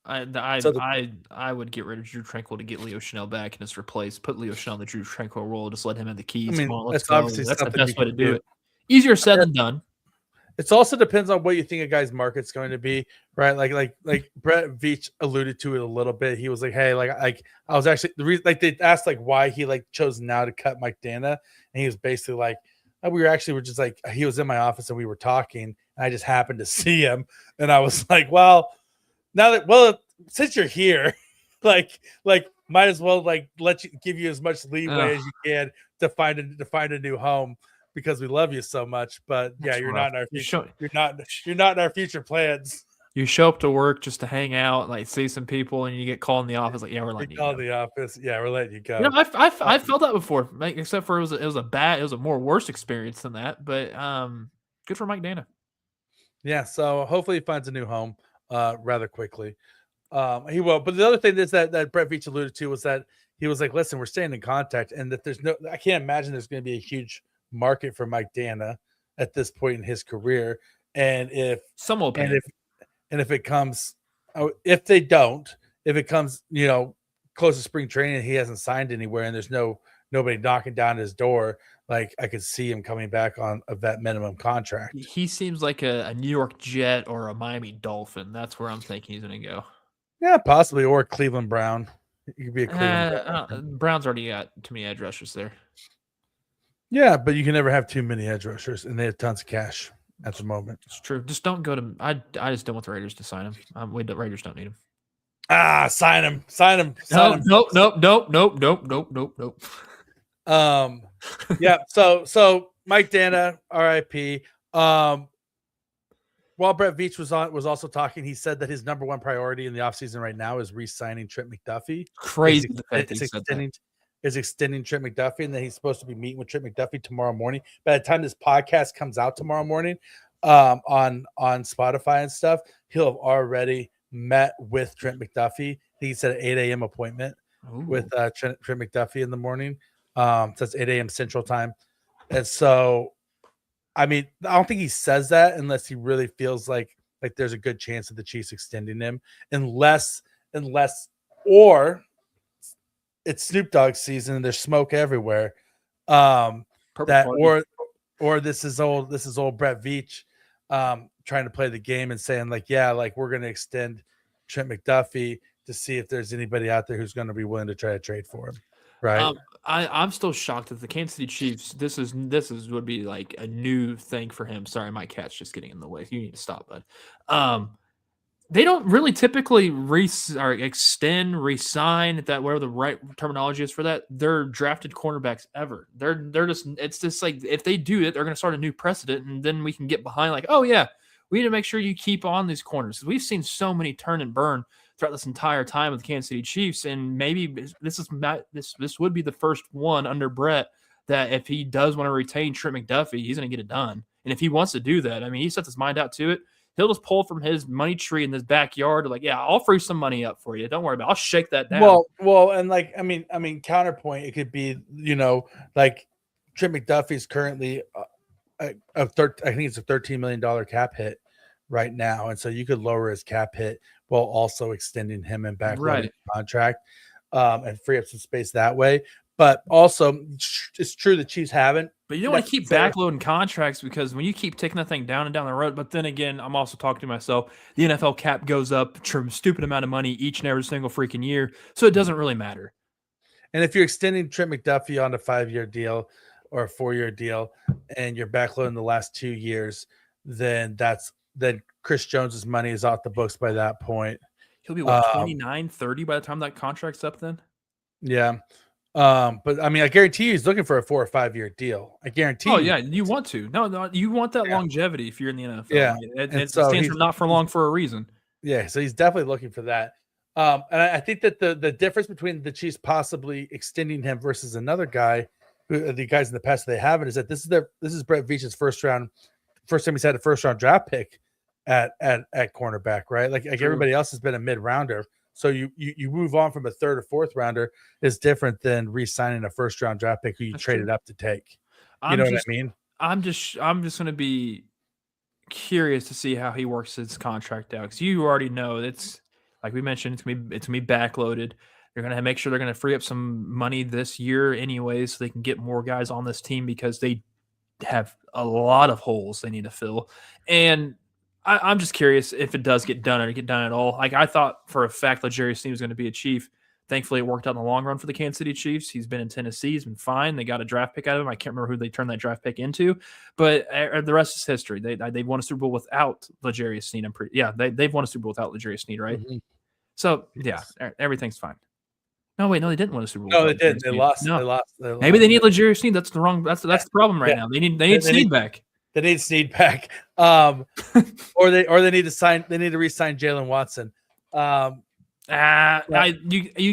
I would get rid of Drew Tranquill to get Leo Chenal back and just put Leo Chenal in the Drew Tranquill role, just let him have the keys. That's the best way to do it. Easier said than done. It also depends on what you think a guy's market's going to be, right? Like Brett Veach alluded to it a little bit. He was like, "Hey, I was actually the reason." Like they asked why he chose now to cut Mike Dana, and he was basically like, "We were just like he was in my office and we were talking, and I just happened to see him, and I was like, since you're here, might as well give you as much leeway as you can to find a new home." Because we love you so much, but you're not in our future. You're not in our future plans. You show up to work just to hang out, see some people, and you get called in the office. We're letting you go. The office. Yeah, we're letting you go. I felt that before, except for it was a more worse experience than that. But good for Mike Dana. Yeah. So hopefully he finds a new home rather quickly. He will. But the other thing is that Brett Veach alluded to was that he was like, "Listen, we're staying in contact, and that I can't imagine there's going to be a huge market for Mike Dana at this point in his career. And if some will pay, if it comes, if they don't, if it comes, close to spring training, he hasn't signed anywhere, and there's nobody knocking down his door. Like, I could see him coming back on a vet minimum contract. He seems like a New York Jet or a Miami Dolphin. That's where I'm thinking he's going to go. Yeah, possibly, or Cleveland Brown. He could be a Cleveland Brown. Brown's already got too many edge rushers there. Yeah, but you can never have too many edge rushers, and they have tons of cash at the moment. It's true. Just don't go to. I just don't want the Raiders to sign him. The Raiders don't need him. Sign him. Sign him. Nope. Yeah. So Mike Dana, RIP. While Brett Veach was also talking, he said that his number one priority in the offseason right now is re-signing Trent McDuffie. Crazy. Is extending Trent McDuffie, and then he's supposed to be meeting with Trent McDuffie tomorrow morning. By the time this podcast comes out tomorrow morning, on Spotify and stuff, he'll have already met with Trent McDuffie. He said an 8 a.m. appointment with Trent McDuffie in the morning. So it's 8 a.m. Central Time. And so, I mean, I don't think he says that unless he really feels like there's a good chance of the Chiefs extending him, unless it's Snoop Dogg season and there's smoke everywhere. Or this is old Brett Veach trying to play the game and saying we're going to extend Trent McDuffie to see if there's anybody out there who's going to be willing to try to trade for him. Right. I'm still shocked that the Kansas City Chiefs, this would be like a new thing for him. Sorry, my cat's just getting in the way. You need to stop, bud. They don't really typically extend, resign, that whatever the right terminology is for that. They're drafted cornerbacks ever. They're just, it's just like, if they do it, they're going to start a new precedent, and then we can get behind like, oh yeah, we need to make sure you keep on these corners. We've seen so many turn and burn throughout this entire time with the Kansas City Chiefs, and maybe this would be the first one under Brett that if he does want to retain Trent McDuffie, he's going to get it done. And if he wants to do that, I mean, he sets his mind out to it. He'll just pull from his money tree in his backyard, like, yeah, I'll free some money up for you. Don't worry about it. I'll shake that down. Well, and I mean, counterpoint, it could be, Trent McDuffie is currently I think it's a $13 million cap hit right now, and so you could lower his cap hit while also extending him and backloading the contract, and free up some space that way. But also, it's true the Chiefs haven't. But you don't want to keep backloading contracts, because when you keep taking that thing down and down the road, but then again, I'm also talking to myself, the NFL cap goes up a stupid amount of money each and every single freaking year, so it doesn't really matter. And if you're extending Trent McDuffie on a 5-year deal or a 4-year deal, and you're backloading the last 2 years, then Chris Jones's money is off the books by that point. He'll be 29, 30 by the time that contract's up then? Yeah. But I mean, I guarantee you he's looking for a 4 or 5 year deal. I guarantee. Oh yeah, you want to. No, you want that longevity if you're in the NFL. Yeah, it stands for not for long for a reason. Yeah, so he's definitely looking for that. And I think that the difference between the Chiefs possibly extending him versus another guy, the guys in the past they haven't, is that this is Brett Veach's first time he's had a first round draft pick at cornerback, right? Like everybody else has been a mid rounder. So you move on from a 3rd or 4th rounder is different than re-signing a first round draft pick who you traded up to take. You know what I mean? I'm just going to be curious to see how he works his contract out, because you already know it's like we mentioned, it's gonna be backloaded. They're going to make sure they're going to free up some money this year anyway, so they can get more guys on this team, because they have a lot of holes they need to fill. And I'm just curious if it does get done or get done at all. Like, I thought for a fact L'Jarius Sneed was going to be a Chief. Thankfully, it worked out in the long run for the Kansas City Chiefs. He's been in Tennessee. He's been fine. They got a draft pick out of him. I can't remember who they turned that draft pick into, but the rest is history. They've won a Super Bowl without L'Jarius Sneed. They've won a Super Bowl without L'Jarius Sneed, right? Mm-hmm. So, yeah, everything's fine. No, wait, no, they didn't win a Super Bowl. No, they didn't. They lost. No. They lost. Maybe they need L'Jarius Sneed. That's the problem right now. They need Sneed back. They need Sneed back, or they need to sign. They need to re-sign Jalen Watson. You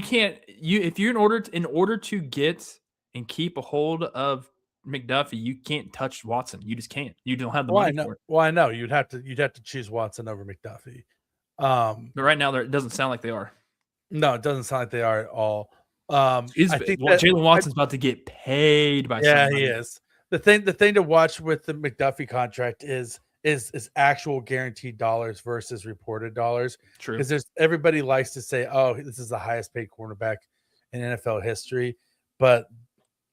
can't. If you're in order to get and keep a hold of McDuffie, you can't touch Watson. You just can't. You don't have the money for it. Well, I know you'd have to choose Watson over McDuffie. But right now, it doesn't sound like they are. No, it doesn't sound like they are at all. I think Jalen Watson's about to get paid by. Yeah, somebody. He is. The thing to watch with the McDuffie contract is is actual guaranteed dollars versus reported dollars. True. Because everybody likes to say, oh, this is the highest paid cornerback in NFL history, but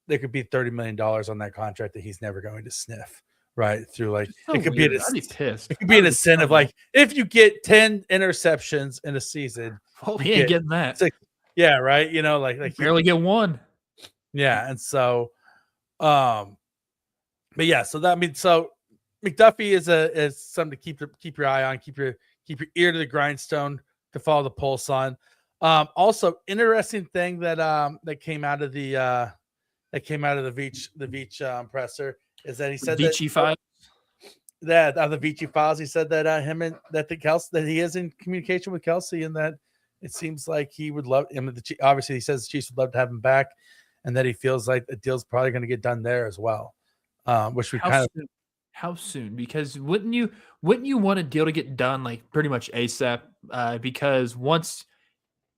there could be $30 million on that contract that he's never going to sniff. Right through, like so it could weird. be I'd be pissed. It could be an incentive, like if you get 10 interceptions in a season, well, he ain't getting that. Yeah, right. You know, like barely get one. Yeah, and so, but yeah, so that means so McDuffie is something to keep your eye on, keep your ear to the grindstone to follow the pulse on. Also, interesting thing that came out of the Veach presser is that he said the Veach files. The Veach files. He said that that he is in communication with Kelsey, and that it seems like he would love him. Obviously, he says the Chiefs would love to have him back, and that he feels like the deal's probably going to get done there as well. Which we how soon? Because wouldn't you want a deal to get done like pretty much ASAP? Because once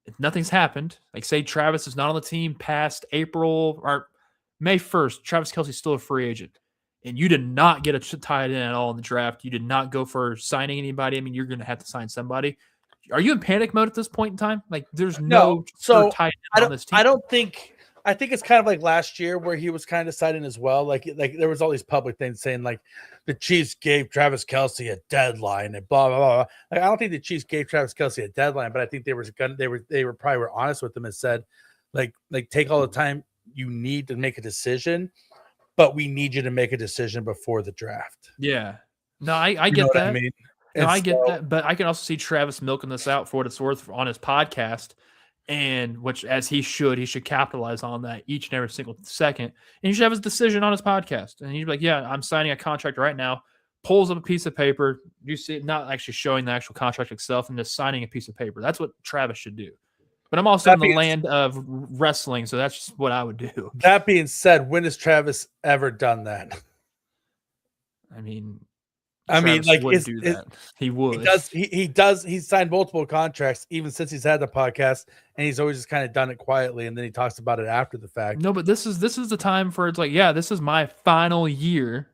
if nothing's happened, like say Travis is not on the team past April or May 1st, Travis Kelce's still a free agent, and you did not get a tight end at all in the draft. You did not go for signing anybody. I mean, you're going to have to sign somebody. Are you in panic mode at this point in time? Like, there's no tight end on this team. I think it's kind of like last year where he was kind of deciding as well. Like there was all these public things saying like the Chiefs gave Travis Kelce a deadline and blah blah blah. Like, I don't think the Chiefs gave Travis Kelce a deadline, but I think they were probably honest with him and said like take all the time you need to make a decision, but we need you to make a decision before the draft. Yeah, no, I get that. I mean, no, I get that, but I can also see Travis milking this out for what it's worth on his podcast. And which, as he should capitalize on that each and every single second. And he should have his decision on his podcast. And he'd be like, yeah, I'm signing a contract right now. Pulls up a piece of paper. You see it, not actually showing the actual contract itself and just signing a piece of paper. That's what Travis should do. But I'm also in the land of wrestling, so that's just what I would do. That being said, when has Travis ever done that? I mean, like do that. He would. He does. He's signed multiple contracts even since he's had the podcast, and he's always just kind of done it quietly, and then he talks about it after the fact. No, but this is the time for it's like, yeah, this is my final year.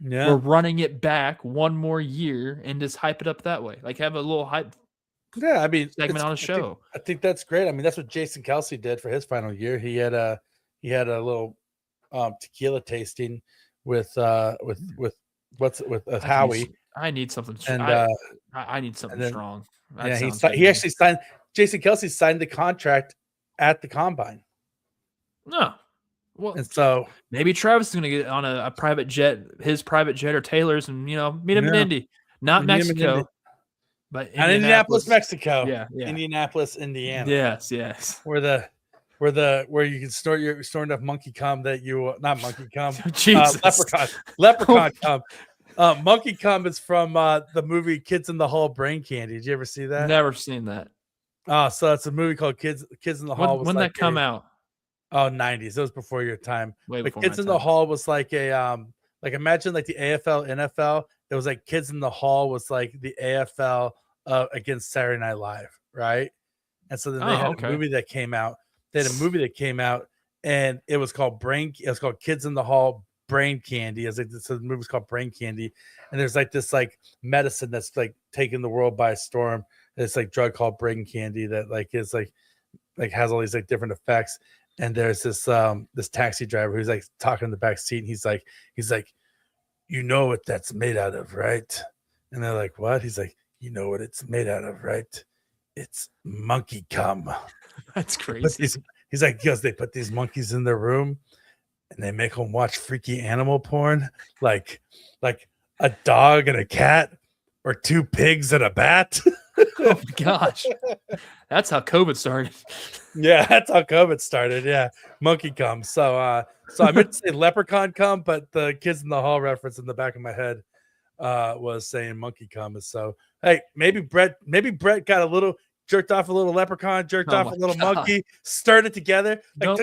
Yeah, we're running it back one more year and just hype it up that way. Like have a little hype. Yeah, I mean, segment on a show. I think that's great. I mean, that's what Jason Kelce did for his final year. He had a little tequila tasting with Howie. I need something. And I need something strong. Yeah, he actually signed. Jason Kelce signed the contract at the combine. No, well, and so maybe Travis is going to get on a private jet, his private jet or Taylor's, and meet him in Indy, not Mexico, but Indianapolis, Mexico. Yeah, Indianapolis, Indiana. Yes. Where you can store enough monkey cum that you not monkey cum, leprechaun cum. Monkey cum is from the movie Kids in the Hall Brain Candy. Did you ever see that? Never seen that. So it's a movie called Kids in the Hall. When that come out? Oh, 90s. It was before your time. But Kids in the Hall was like a like imagine like the AFL, NFL. It was like Kids in the Hall was like the AFL against Saturday Night Live, right? And so then they had a movie that came out. And it was called Kids in the Hall Brain Candy. So the movie's called Brain Candy. And there's like this like medicine that's like taking the world by storm. It's like drug called Brain Candy that like is like has all these like different effects. And there's this taxi driver who's like talking in the back seat, and he's like, you know what that's made out of, right? And they're like, what? He's like, you know what it's made out of, right? It's monkey cum. That's crazy. He's like, because they put these monkeys in their room and they make them watch freaky animal porn, like a dog and a cat or two pigs and a bat. Oh my gosh. That's how COVID started. Yeah, that's how COVID started. Yeah. Monkey cum. So I meant to say leprechaun cum, but the Kids in the Hall reference in the back of my head was saying monkey cum. So hey, maybe Brett got a little jerked off a little leprechaun, jerked off a little monkey, stirred it together. Like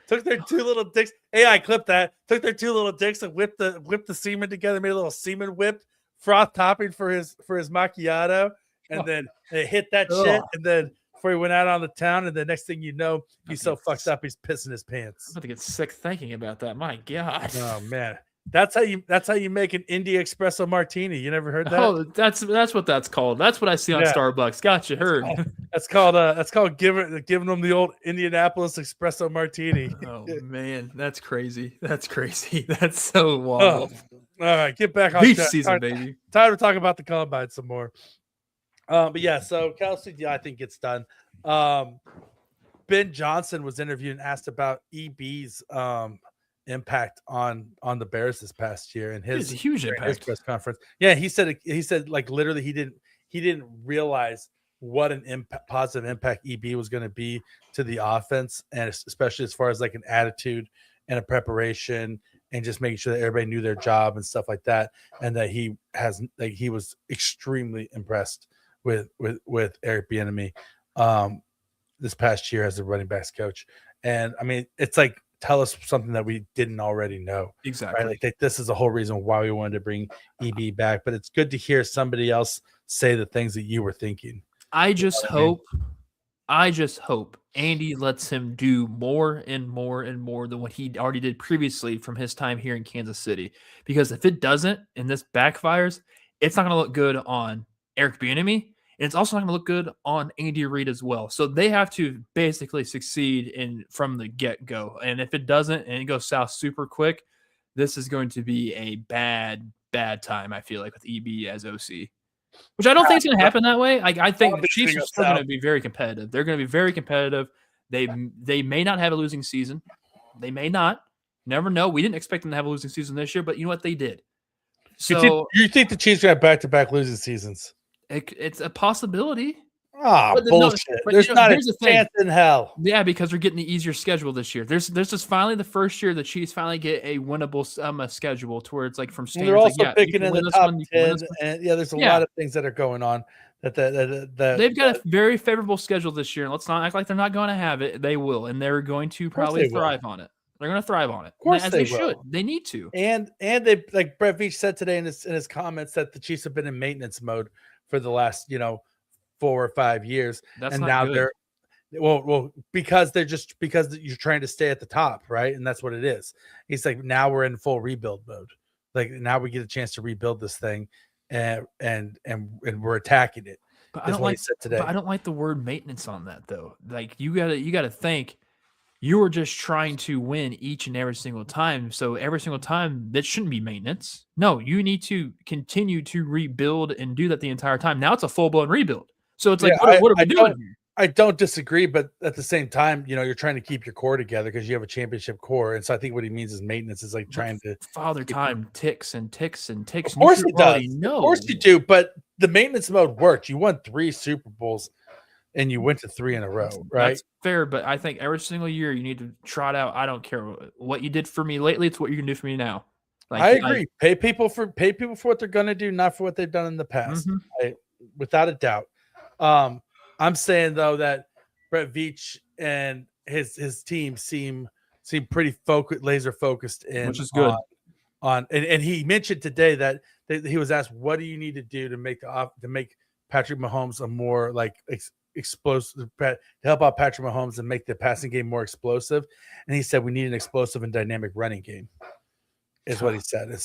took their two little dicks. Hey, I clipped that. Took their two little dicks and whipped the semen together, made a little semen whip, froth topping for his macchiato, and then they hit that shit. And then before he went out on the town, and the next thing you know, he's so fucked up, he's pissing his pants. I'm about to get sick thinking about that. My God. Oh man. That's how you make an India espresso martini. You never heard that? Oh, that's what that's called. That's what I see on Starbucks. Gotcha, heard. That's called giving them the old Indianapolis espresso martini. Oh man, that's crazy. That's crazy. That's so wild. All right, get back on Beach season, baby. Time to talk about the combine some more. But yeah, so Kelsey, I think gets done. Ben Johnson was interviewed and asked about EB's impact on the Bears this past year and his huge impact. His press conference. Yeah, he said like literally he didn't realize what an positive impact EB was going to be to the offense, and especially as far as like an attitude and a preparation and just making sure that everybody knew their job and stuff like that, and that he was extremely impressed with Eric Bieniemy this past year as a running backs coach. And I mean, it's like, tell us something that we didn't already know. Exactly. Right? Like this is the whole reason why we wanted to bring EB back, but it's good to hear somebody else say the things that you were thinking. I just hope Andy lets him do more and more and more than what he already did previously from his time here in Kansas City. Because if it doesn't and this backfires, it's not going to look good on Eric Bieniemy, and it's also not going to look good on Andy Reid as well. So they have to basically succeed from the get-go. And if it doesn't and it goes south super quick, this is going to be a bad time, I feel like, with EB as OC. Which I don't think is going to happen that way. I think the Chiefs are still going to be very competitive. They're going to be very competitive. They may not have a losing season. They may not. Never know. We didn't expect them to have a losing season this year, but you know what? They did. So you think the Chiefs got back-to-back losing seasons? It's a possibility. Bullshit. There's not a chance in hell. Yeah, because we're getting the easier schedule this year. There's just finally the first year the Chiefs finally get a winnable schedule to where it's like from standards. They're also like, picking in the top 10, and there's a lot of things that are going on. That they've got a very favorable schedule this year. And let's not act like they're not going to have it. They will, and they're going to probably thrive on it. They're going to thrive on it. Of course, they should. They need to. And they, like Brett Veach said today in his comments, that the Chiefs have been in maintenance mode for the last 4 or 5 years. That's and not now good. they're because you're trying to stay at the top, right? And that's what it is. He's like, now we're in full rebuild mode. Like now we get a chance to rebuild this thing, and we're attacking it. But I don't like the word maintenance on that though. Like you gotta think you are just trying to win each and every single time. So every single time, that shouldn't be maintenance. No, you need to continue to rebuild and do that the entire time. Now it's a full-blown rebuild. So it's like, what are we doing here? I don't disagree, but at the same time, you're trying to keep your core together because you have a championship core. And so I think what he means is maintenance is like trying to Father Time ticks and ticks and ticks. Of course it does. Of course you do, but the maintenance mode worked. You won 3 Super Bowls and you went to 3 in a row, right? That's fair, but I think every single year you need to trot out. I don't care what you did for me lately; it's what you can do for me now. I agree. Pay people for what they're going to do, not for what they've done in the past. Mm-hmm. Without a doubt. I'm saying though that Brett Veach and his team seem pretty laser focused in, which is good. And he mentioned today that he was asked, "What do you need to do to make Patrick Mahomes a more like explosive, to help out Patrick Mahomes and make the passing game more explosive?" And he said, "We need an explosive and dynamic running game," is what he said. And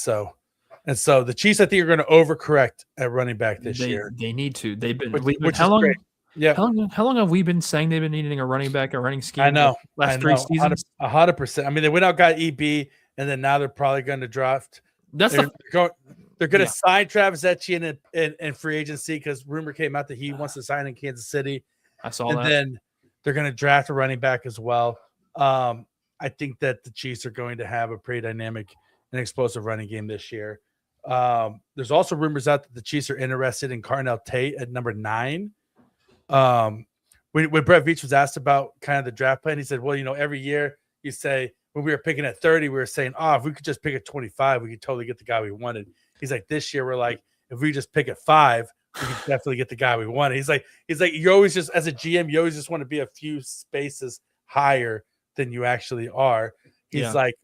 so the Chiefs, I think, are going to overcorrect at running back this year. They need to. They've been. Which how long? Great. Yeah. How long have we been saying they've been needing a running back, a running scheme? I know. Last 3 seasons. 100%. I mean, they went out, got EB, and then now they're probably going to draft. They're going to sign Travis Etienne in free agency because rumor came out that he wants to sign in Kansas City. I saw that. And then they're going to draft a running back as well. I think that the Chiefs are going to have a pretty dynamic and explosive running game this year. There's also rumors out that the Chiefs are interested in Carnell Tate at number 9. When Brett Veach was asked about kind of the draft plan, he said, well, every year you say, when we were picking at 30, we were saying, if we could just pick at 25, we could totally get the guy we wanted. He's like, this year we're like, if we just pick at 5, we could definitely get the guy we wanted. He's like, you always just, as a GM, you always just want to be a few spaces higher than you actually are. He's like,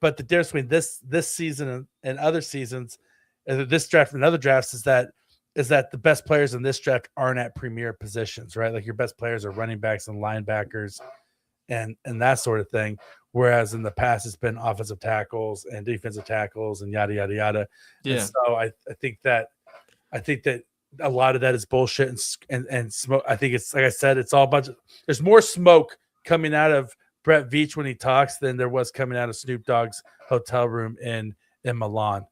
but the difference between this season and other seasons, this draft and other drafts, is that the best players in this draft aren't at premier positions, right? Like your best players are running backs and linebackers and that sort of thing. Whereas in the past, it's been offensive tackles and defensive tackles and yada yada yada. Yeah. And so I think that a lot of that is bullshit and smoke. I think it's, like I said, it's all a bunch of, there's more smoke coming out of Brett Veach when he talks than there was coming out of Snoop Dogg's hotel room in Milan.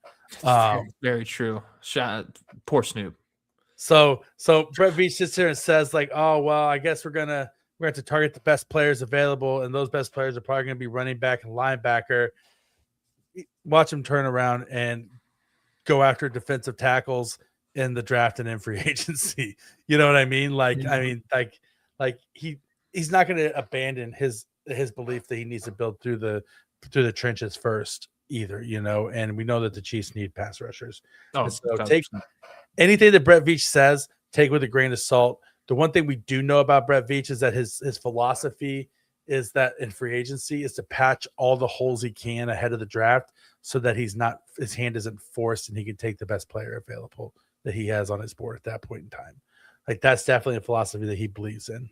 Very true. Poor Snoop. So Brett Veach sits here and says like, oh well, I guess we're gonna have to target the best players available, and those best players are probably gonna be running back and linebacker. Watch him turn around and go after defensive tackles in the draft and in free agency. You know what I mean? Like, I mean, like he's not going to abandon his belief that he needs to build through the trenches first either, you know, and we know that the Chiefs need pass rushers. Oh, so take anything that Brett Veach says, take with a grain of salt. The one thing we do know about Brett Veach is that his philosophy is that in free agency is to patch all the holes he can ahead of the draft so that his hand isn't forced and he can take the best player available that he has on his board at that point in time. Like that's definitely a philosophy that he believes in.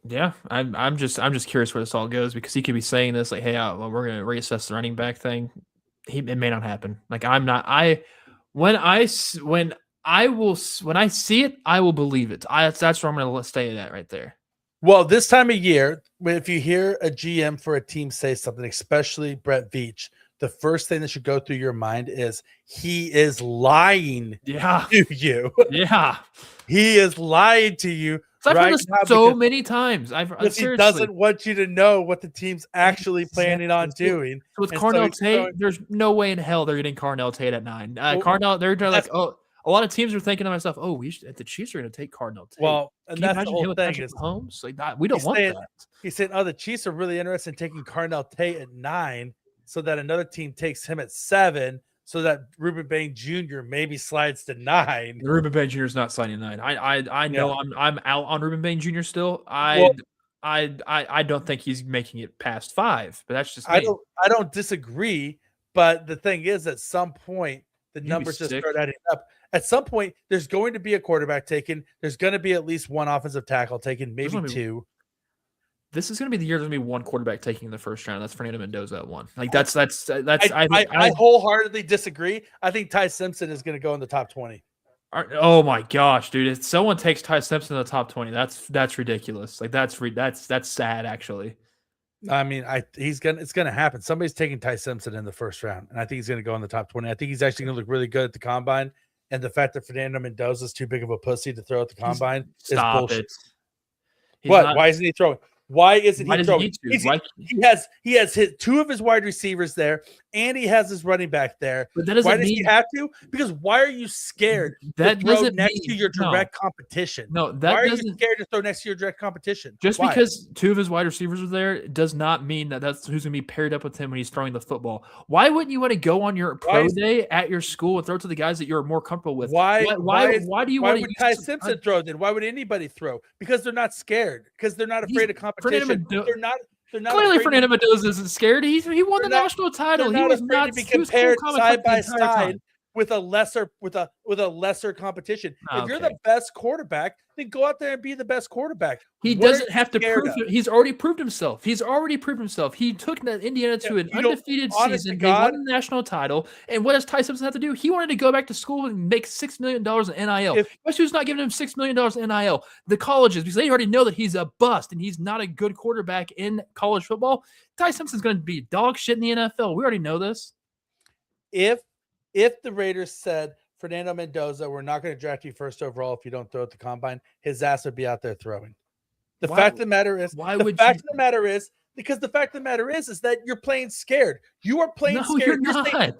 Yeah, I'm just curious where this all goes, because he could be saying this like, hey, well, we're gonna reassess the running back thing. It may not happen. Like when I see it, I will believe it. That's where I'm gonna stay at right there. Well, this time of year, if you hear a GM for a team say something, especially Brett Veach, the first thing that should go through your mind is he is lying to you. Yeah. He is lying to you. I've heard this so many times. He doesn't want you to know what the team's actually planning on doing. So with Carnell Tate, there's no way in hell they're getting Carnell Tate at 9. Carnell, they're like, oh, a lot of teams are thinking to myself, oh, the Chiefs are going to take Carnell Tate. Well, and that's the whole thing is Mahomes? Like that, we don't want that. He said, oh, the Chiefs are really interested in taking Carnell Tate at 9 so that another team takes him at 7 so that Ruben Bain Jr. maybe slides to 9. Ruben Bain Jr. is not sliding 9. I know I'm out on Ruben Bain Jr. still. I don't think he's making it past 5, but that's just me. I don't disagree, but the thing is, at some point the numbers just start adding up. At some point, there's going to be a quarterback taken. There's going to be at least one offensive tackle taken, maybe 2. This is going to be the year there's going to be one quarterback taking in the first round. That's Fernando Mendoza at 1. Like that's. I wholeheartedly disagree. I think Ty Simpson is going to go in the top 20. Oh my gosh, dude! If someone takes Ty Simpson in the top 20, that's ridiculous. Like that's sad, actually. I mean, it's going to happen. Somebody's taking Ty Simpson in the first round, and I think he's going to go in the top 20. I think he's actually going to look really good at the combine. And the fact that Fernando Mendoza is too big of a pussy to throw at the combine is bullshit. Why isn't he throwing? Why isn't he throwing? He has hit 2 of his wide receivers there, and he has his running back there. But that why does he have to? Because why are you scared to throw next to your direct competition? No, why are you scared to throw next to your direct competition? Just because 2 of his wide receivers are there does not mean that's who's going to be paired up with him when he's throwing the football. Why wouldn't you want to go on your pro day at your school and throw to the guys that you're more comfortable with? Why do you want to? Why would Ty Simpson throw then? Why would anybody throw? Because they're not scared. Because they're not afraid of competition. They're not clearly Fernando Mendoza isn't scared. He won the national title. He was not to be compared side by side with a lesser competition. If you're the best quarterback, then go out there and be the best quarterback. He doesn't have to prove it. He's already proved himself. He took Indiana to an undefeated season. They won the national title. And what does Ty Simpson have to do? He wanted to go back to school and make $6 million in NIL. Guess who's not giving him $6 million in NIL? The colleges, because they already know that he's a bust and he's not a good quarterback in college football. Ty Simpson's going to be dog shit in the NFL. We already know this. If the Raiders said, Fernando Mendoza, we're not going to draft you first overall if you don't throw at the combine, his ass would be out there throwing. The fact of the matter is that you're playing scared. You are playing scared.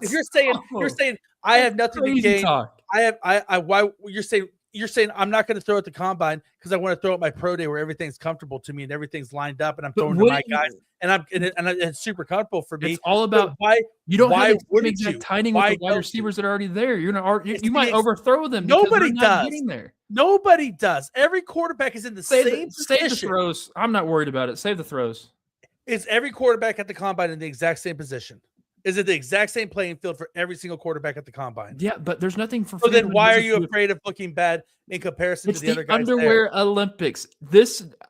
You're saying I have nothing to gain. You're saying I'm not going to throw at the combine because I want to throw at my pro day where everything's comfortable to me and everything's lined up and I'm throwing to my guys and it's super comfortable for me. It's all about why you don't have exact timing with the wide receivers that are already there. You might overthrow them. Nobody does. Nobody does. Every quarterback is in the same position. Save the throws. I'm not worried about it. Save the throws. It's every quarterback at the combine in the exact same position. Is it the exact same playing field for every single quarterback at the combine? Yeah, but there's nothing for. So then why are you afraid of looking bad in comparison to the other guys? Underwear there? Olympics.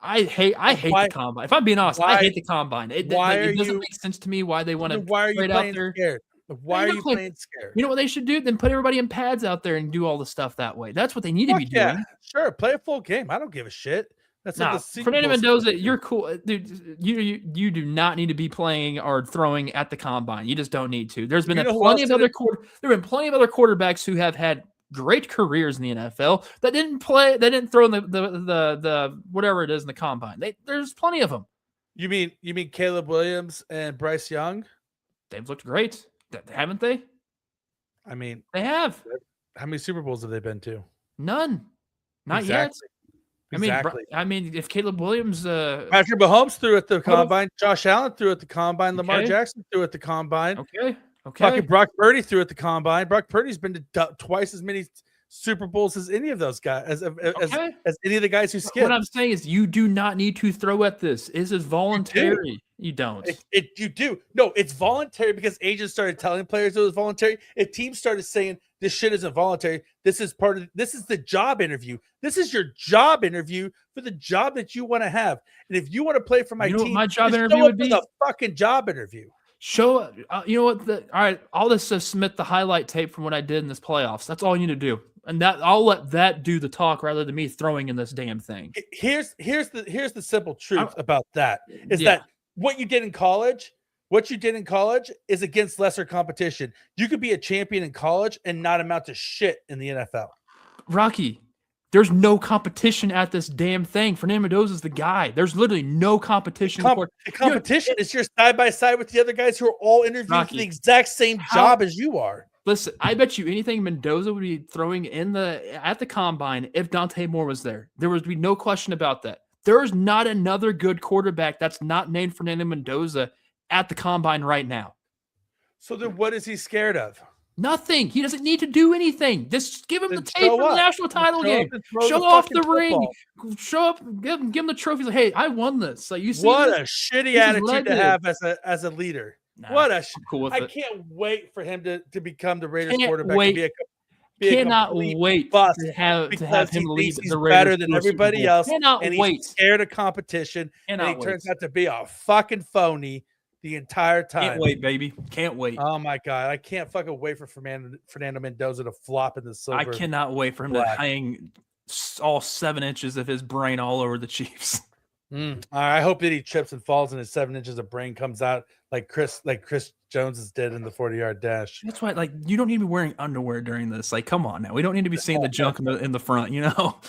I hate the combine. If I'm being honest, I hate the combine. It doesn't make sense to me why they want to. Why are you playing scared? Why are you playing scared? You know what they should do? Then put everybody in pads out there and do all the stuff that way. That's what they need to be doing. Sure, play a full game. I don't give a shit. That's not the Fernando Mendoza, you're cool, dude. You do not need to be playing or throwing at the combine. You just don't need to. There's been plenty of other quarterbacks who have had great careers in the NFL that didn't play. They didn't throw in the whatever it is in the combine. There's plenty of them. You mean Caleb Williams and Bryce Young? They've looked great, haven't they? I mean, they have. How many Super Bowls have they been to? None. Not yet. Exactly. I mean, if Caleb Williams, Patrick Mahomes threw at the combine, Josh Allen threw at the combine, Lamar Jackson threw at the combine. Okay. Fucking Brock Purdy threw at the combine. Brock Purdy's been to twice as many Super Bowls as any of those guys, as any of the guys who skipped. What I'm saying is, you do not need to throw at this. This is voluntary. You don't. You do. No, it's voluntary because agents started telling players it was voluntary. If teams started saying this shit isn't voluntary, this is the job interview. This is your job interview for the job that you want to have. And if you want to play for my team, my job interview would be a fucking job interview. Show, you know what? All right, I'll just submit the highlight tape from what I did in this playoffs. That's all you need to do, and I'll let that do the talk rather than me throwing in this damn thing. Here's the simple truth about that is that what you did in college is against lesser competition. You could be a champion in college and not amount to shit in the NFL. Rocky, there's no competition at this damn thing. Fernando Mendoza's the guy. There's literally no competition. The competition is you're side by side with the other guys who are all interviewing for the exact same job as you are. Listen, I bet you anything Mendoza would be throwing at the combine if Dante Moore was there. There would be no question about that. There's not another good quarterback that's not named Fernando Mendoza at the combine right now. So then what is he scared of? Nothing. He doesn't need to do anything. Just give him the tape from the national title game. Show off the ring. Show up. Give him the trophies. Like, hey, I won this. Like, you see, what a shitty attitude to have as a leader. I can't wait for him to become the Raiders quarterback. Cannot wait to have him lead the Raiders. Better than everybody else. Cannot wait. He's scared of competition. And he turns out to be a fucking phony the entire time. Can't wait, baby. Can't wait. Oh my God. I can't fucking wait for Fernando Mendoza to flop in the silver. I cannot wait for him to hang all 7 inches of his brain all over the Chiefs. I hope that he trips and falls and his 7 inches of brain comes out like Chris Jones's did in the 40-yard dash. That's why, like, you don't need to be wearing underwear during this. Like, come on now. We don't need to be seeing the junk in the front, you know?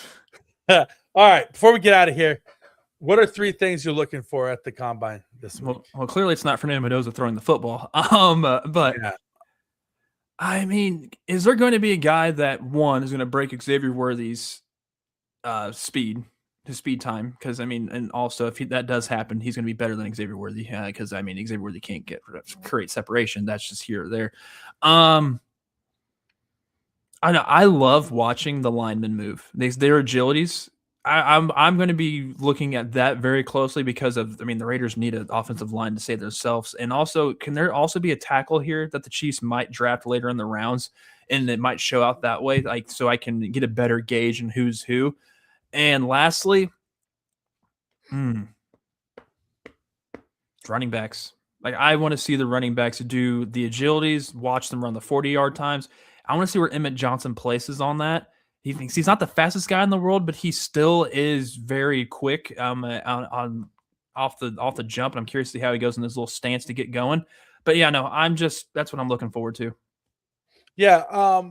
All right. Before we get out of here, what are 3 things you're looking for at the combine this week? Well, clearly it's not Fernando Mendoza throwing the football. I mean, is there going to be a guy that is going to break Xavier Worthy's speed time? Because I mean, and also if that does happen, he's going to be better than Xavier Worthy. Because I mean, Xavier Worthy can't create separation. That's just here or there. I know. I love watching the linemen move. Their agilities. I'm going to be looking at that very closely because the Raiders need an offensive line to save themselves. And also, can there also be a tackle here that the Chiefs might draft later in the rounds, and it might show out that way, like so I can get a better gauge in who's who. And lastly, running backs. Like, I want to see the running backs do the agilities, watch them run the 40-yard times. I want to see where Emmett Johnson places on that. He thinks he's not the fastest guy in the world, but he still is very quick off the jump. And I'm curious to see how he goes in this little stance to get going. But yeah, no, that's what I'm looking forward to. Yeah,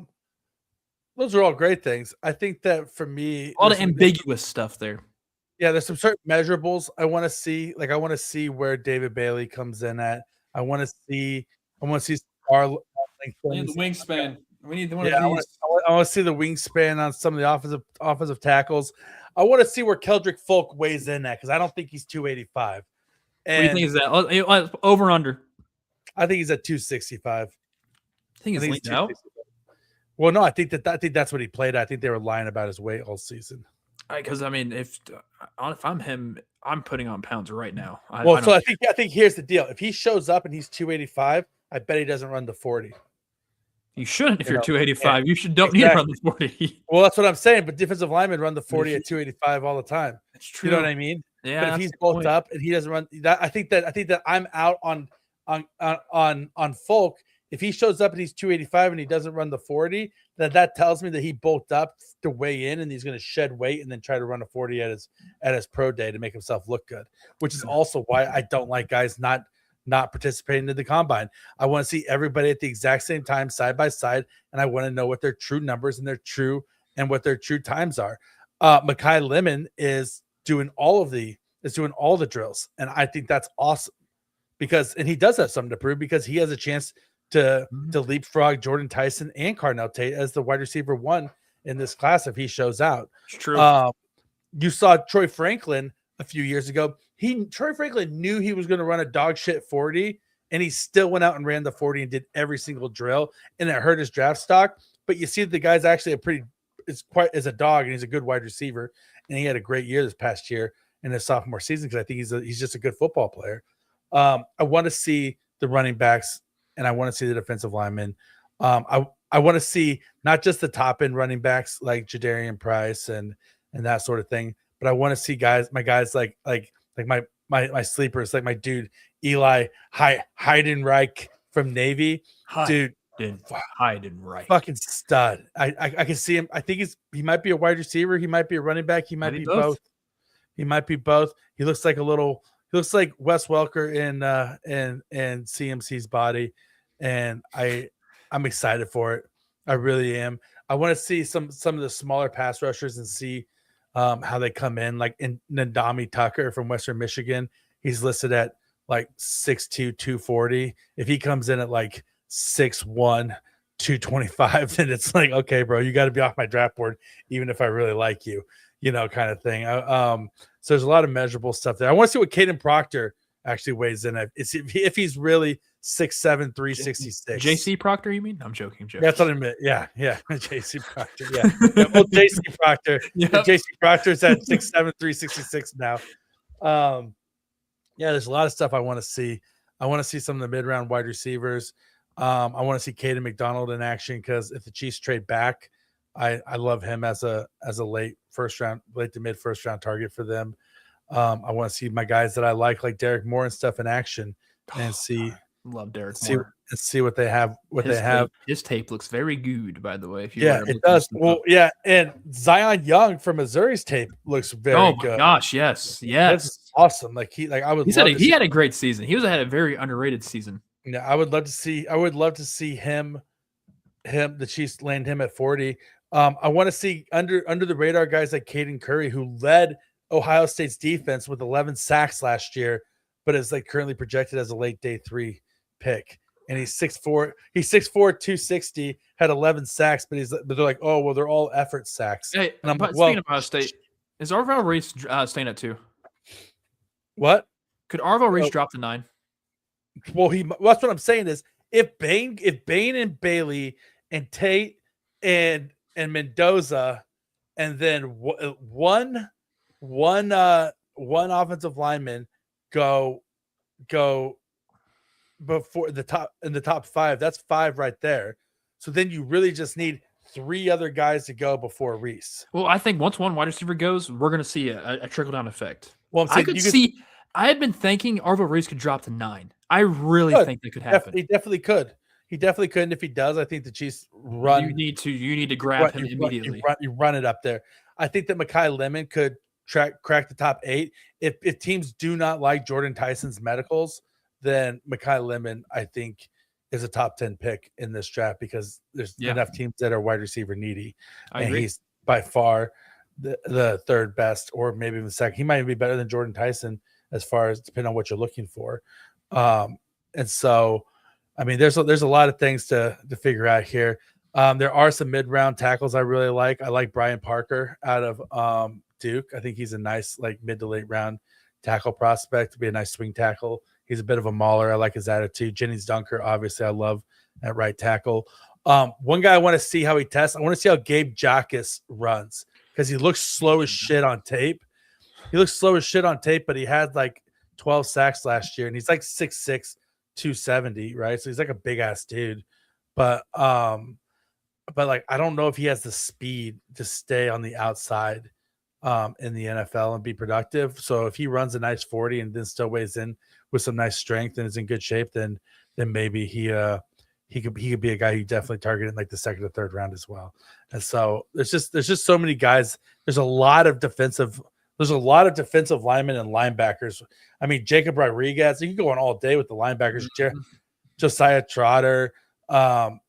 those are all great things. I think that for me, a lot of ambiguous stuff there. Yeah, there's some certain measurables I want to see. Like, I want to see where David Bailey comes in at. I want to see our wingspan. We need one of these. I want to see the wingspan on some of the offensive tackles. I want to see where Keldrick Folk weighs in at because I don't think he's 285. What do you think is that? Over under? I think he's at 265. I think he's leaned out. Well, no, I think that's what he played at. I think they were lying about his weight all season. Because I mean, if I'm him, I'm putting on pounds right now. I think here's the deal: if he shows up and he's 285, I bet he doesn't run the 40. You shouldn't if you're 285. You don't need to run the 40. Well, that's what I'm saying. But defensive linemen run the 40 at 285 all the time. That's true. You know what I mean? Yeah. But if he's bulked up and he doesn't run that, I think that I'm out on Folk. If he shows up and he's 285 and he doesn't run the 40, that tells me that he bulked up to weigh in and he's going to shed weight and then try to run a 40 at his pro day to make himself look good. Which is also why I don't like guys not participating in the combine. I want to see everybody at the exact same time, side by side, and I want to know what their true numbers and what their true times are. Makai Lemon is doing all the drills, and I think that's awesome and he does have something to prove because he has a chance to leapfrog Jordan Tyson and Carnell Tate as the wide receiver 1 in this class if he shows out. It's true. You saw Troy Franklin a few years ago. Troy Franklin knew he was going to run a dog shit 40, and he still went out and ran the 40 and did every single drill, and it hurt his draft stock. But you see that the guy's actually is a dog, and he's a good wide receiver, and he had a great year this past year in his sophomore season because I think he's just a good football player. I want to see the running backs, and I want to see the defensive linemen. I want to see not just the top end running backs like Jadarian Price and that sort of thing, but I want to see my guys like my sleepers, like my dude Eli Heidenreich from Navy. Dude, Heidenreich, fucking stud. I can see him. I think he might be a wide receiver. He might be a running back. He might be both. He might be both. He looks like Wes Welker in CMC's body, and I'm excited for it. I really am. I want to see some of the smaller pass rushers and see how they come in, like in Nadami Tucker from Western Michigan. He's listed at like 6'2", 240. If he comes in at like 6'1", 225, then it's like, okay, bro, you got to be off my draft board, even if I really like you, kind of thing. So there's a lot of measurable stuff there. I want to see what Caden Proctor actually weighs in at. If he's really 6'7", 366. JC Proctor, you mean? I'm joking. That's what I meant. Yeah. JC Proctor. Yeah. Well, JC Proctor. Yep. JC Proctor's at 6'7", 366 now. There's a lot of stuff I want to see. I want to see some of the mid-round wide receivers. I want to see Caden McDonald in action because if the Chiefs trade back, I love him as a late to mid first round target for them. I want to see my guys that I like Derek Moore and stuff in action and see. Love Derek Moore. See what they have. His tape looks very good, by the way. It does. Well, yeah, and Zion Young from Missouri's tape looks very good. Oh my gosh, yes. That's awesome. He had a great season. He had a very underrated season. Yeah, I would love to see him. The Chiefs land him at 40. I want to see under the radar guys like Caden Curry, who led Ohio State's defense with 11 sacks last year, but is currently projected as a late day 3 pick. And he's 6'4", 260, had 11 sacks, but they're like, oh well, they're all effort sacks. Hey, and I'm speaking of Ohio State, is Arvell Reese staying at 2? What? Could Arvell Reese drop to 9? Well, that's what I'm saying is if Bain and Bailey and Tate and Mendoza, and then one offensive lineman go before the top 5. That's 5 right there. So then you really just need 3 other guys to go before Reese. Well, I think once one wide receiver goes, we're going to see a trickle down effect. Well, I had been thinking Arvell Reese could drop to 9. I really think that could happen. He definitely could. And if he does, I think the Chiefs run. You need to grab him immediately. You run it up there. I think that Makai Lemon could crack the top 8. If teams do not like Jordan Tyson's medicals, then Makai Lemon, I think, is a top 10 pick in this draft because there's enough teams that are wide receiver needy. I agree. He's by far the third best, or maybe even the second. He might even be better than Jordan Tyson as far as depending on what you're looking for. And so, I mean, there's a lot of things to figure out here. There are some mid-round tackles I really like. I like Brian Parker out of Duke. I think he's a nice mid to late round tackle prospect to be a nice swing tackle. He's a bit of a mauler. I like his attitude. Jennings Dunker, obviously, I love at right tackle. One guy I want to see how he tests. I want to see how Gabe Jacas runs because he looks slow as shit on tape. But he had 12 sacks last year, and he's 6'6", 270, right? So he's like a big ass dude. But like I don't know if he has the speed to stay on the outside in the NFL and be productive. So if he runs a nice 40 and then still weighs in with some nice strength and is in good shape, then maybe he could be a guy you definitely target in like the second or third round as well. And so there's just so many guys. There's a lot of defensive linemen and linebackers. I mean, Jacob Rodriguez, you can go on all day with the linebackers. Josiah Trotter.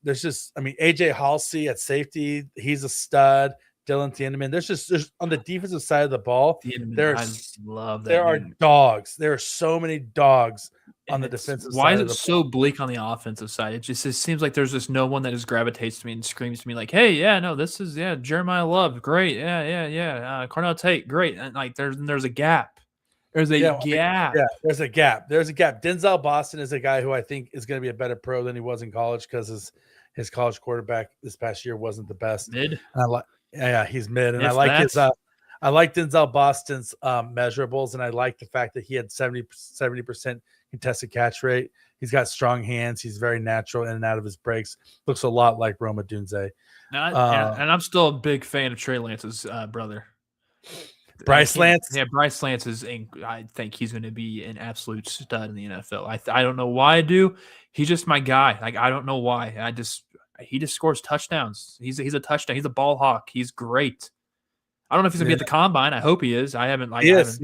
There's just, I mean, AJ Halsey at safety, he's a stud. Dylan Thieneman. There's on the defensive side of the ball. There are dogs. There are so many dogs on the defensive side. Why is it so bleak on the offensive side? It seems like there's just no one that just gravitates to me and screams to me like, "Hey, yeah, no, this is Jeremiah Love, great, yeah, Cornell Tate, great." And like there's a gap. There's a gap. Yeah, there's a gap. There's a gap. Denzel Boston is a guy who I think is going to be a better pro than he was in college because his college quarterback this past year wasn't the best. Mid. Yeah, he's mid, and I like Denzel Boston's measurables, and I like the fact that he had 70% contested catch rate. He's got strong hands. He's very natural in and out of his breaks. Looks a lot like Roma Dunze. And I'm still a big fan of Trey Lance's brother. Bryce Lance. Yeah, Bryce Lance I think he's going to be an absolute stud in the NFL. I don't know why I do. He's just my guy. Like I don't know why. He just scores touchdowns. He's a touchdown. He's a ball hawk. He's great. I don't know if he's gonna be at the combine. I hope he is. I haven't. He is.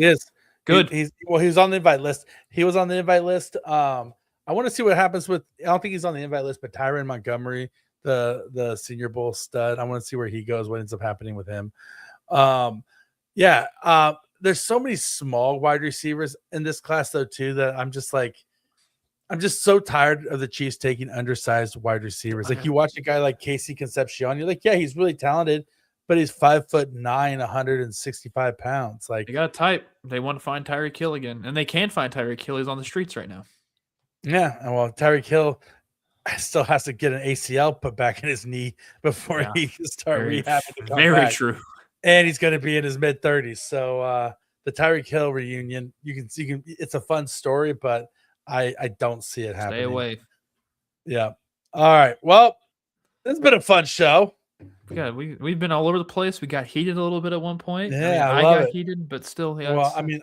Good. He was on the invite list. He was on the invite list. I want to see what happens with. I don't think he's on the invite list, but Tyron Montgomery, the Senior Bowl stud. I want to see where he goes. What ends up happening with him? There's so many small wide receivers in this class though too that I'm just so tired of the Chiefs taking undersized wide receivers. Like you watch a guy like Casey Concepcion, you're like, yeah, he's really talented, but he's 5'9", 165 pounds. Like they got a type. They want to find Tyreek Hill again, and they can find Tyreek Hill. He's on the streets right now. Yeah, well, Tyreek Hill still has to get an ACL put back in his knee before he can start rehabbing. Very true. And he's going to be in his mid-30s. So the Tyreek Hill reunion, you can see it's a fun story, but I don't see it happening. Stay away. Yeah. All right. Well, this has been a fun show. Yeah, we've been all over the place. We got heated a little bit at one point. Yeah, I got heated, but still. Yeah, well, I mean,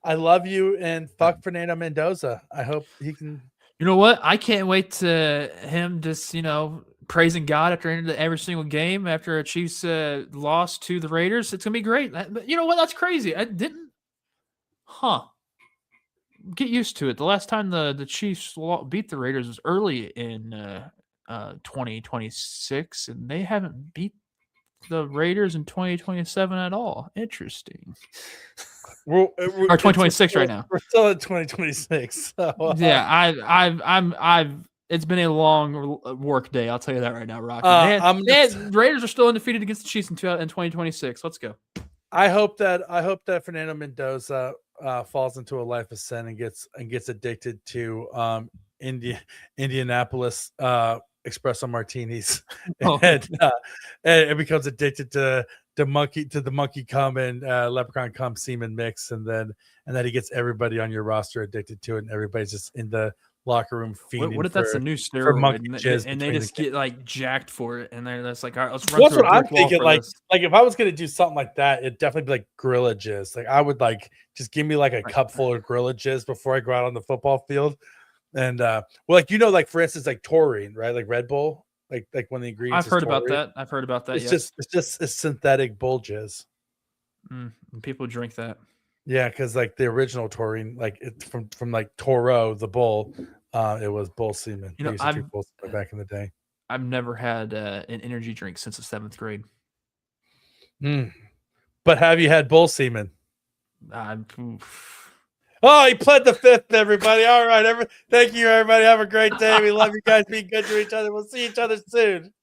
I love you and fuck Fernando Mendoza. I hope he can. You know what? I can't wait to him just praising God after every single game after a Chiefs loss to the Raiders. It's gonna be great. But you know what? That's crazy. I didn't. Get used to it. The last time the Chiefs beat the Raiders was early in 2026, and they haven't beat the Raiders in 2027 at all. Interesting. We're 2026 right now. We're still in 2026. So, yeah, it's been a long work day. I'll tell you that right now, Rocky. Raiders are still undefeated against the Chiefs in 2026. Let's go. I hope that Fernando Mendoza falls into a life of sin and gets addicted to Indianapolis espresso martinis and becomes addicted to the monkey cum and leprechaun cum semen mix, and that he gets everybody on your roster addicted to it, and everybody's just in the locker room fiending. What if that's a new steroid and they just get like jacked for it, and that's like, all right, let's run that's through what a I'm brick wall thinking. for Like this. if I was gonna do something like that, it'd definitely be like Gorilla Jizz. Like I would just give me like a cup full of Gorilla Jizz before I go out on the football field. And like for instance, like taurine, right? Like Red Bull, like one of the ingredients. I've heard about that. It's just synthetic bull jizz. People drink that. Yeah, because like the original taurine, like it's from like Toro the bull, it was bull semen. Back in the day. I've never had an energy drink since the 7th grade. But have you had bull semen? Oh, he pled the fifth, everybody. All right. Thank you, everybody. Have a great day. We love you guys. Be good to each other. We'll see each other soon.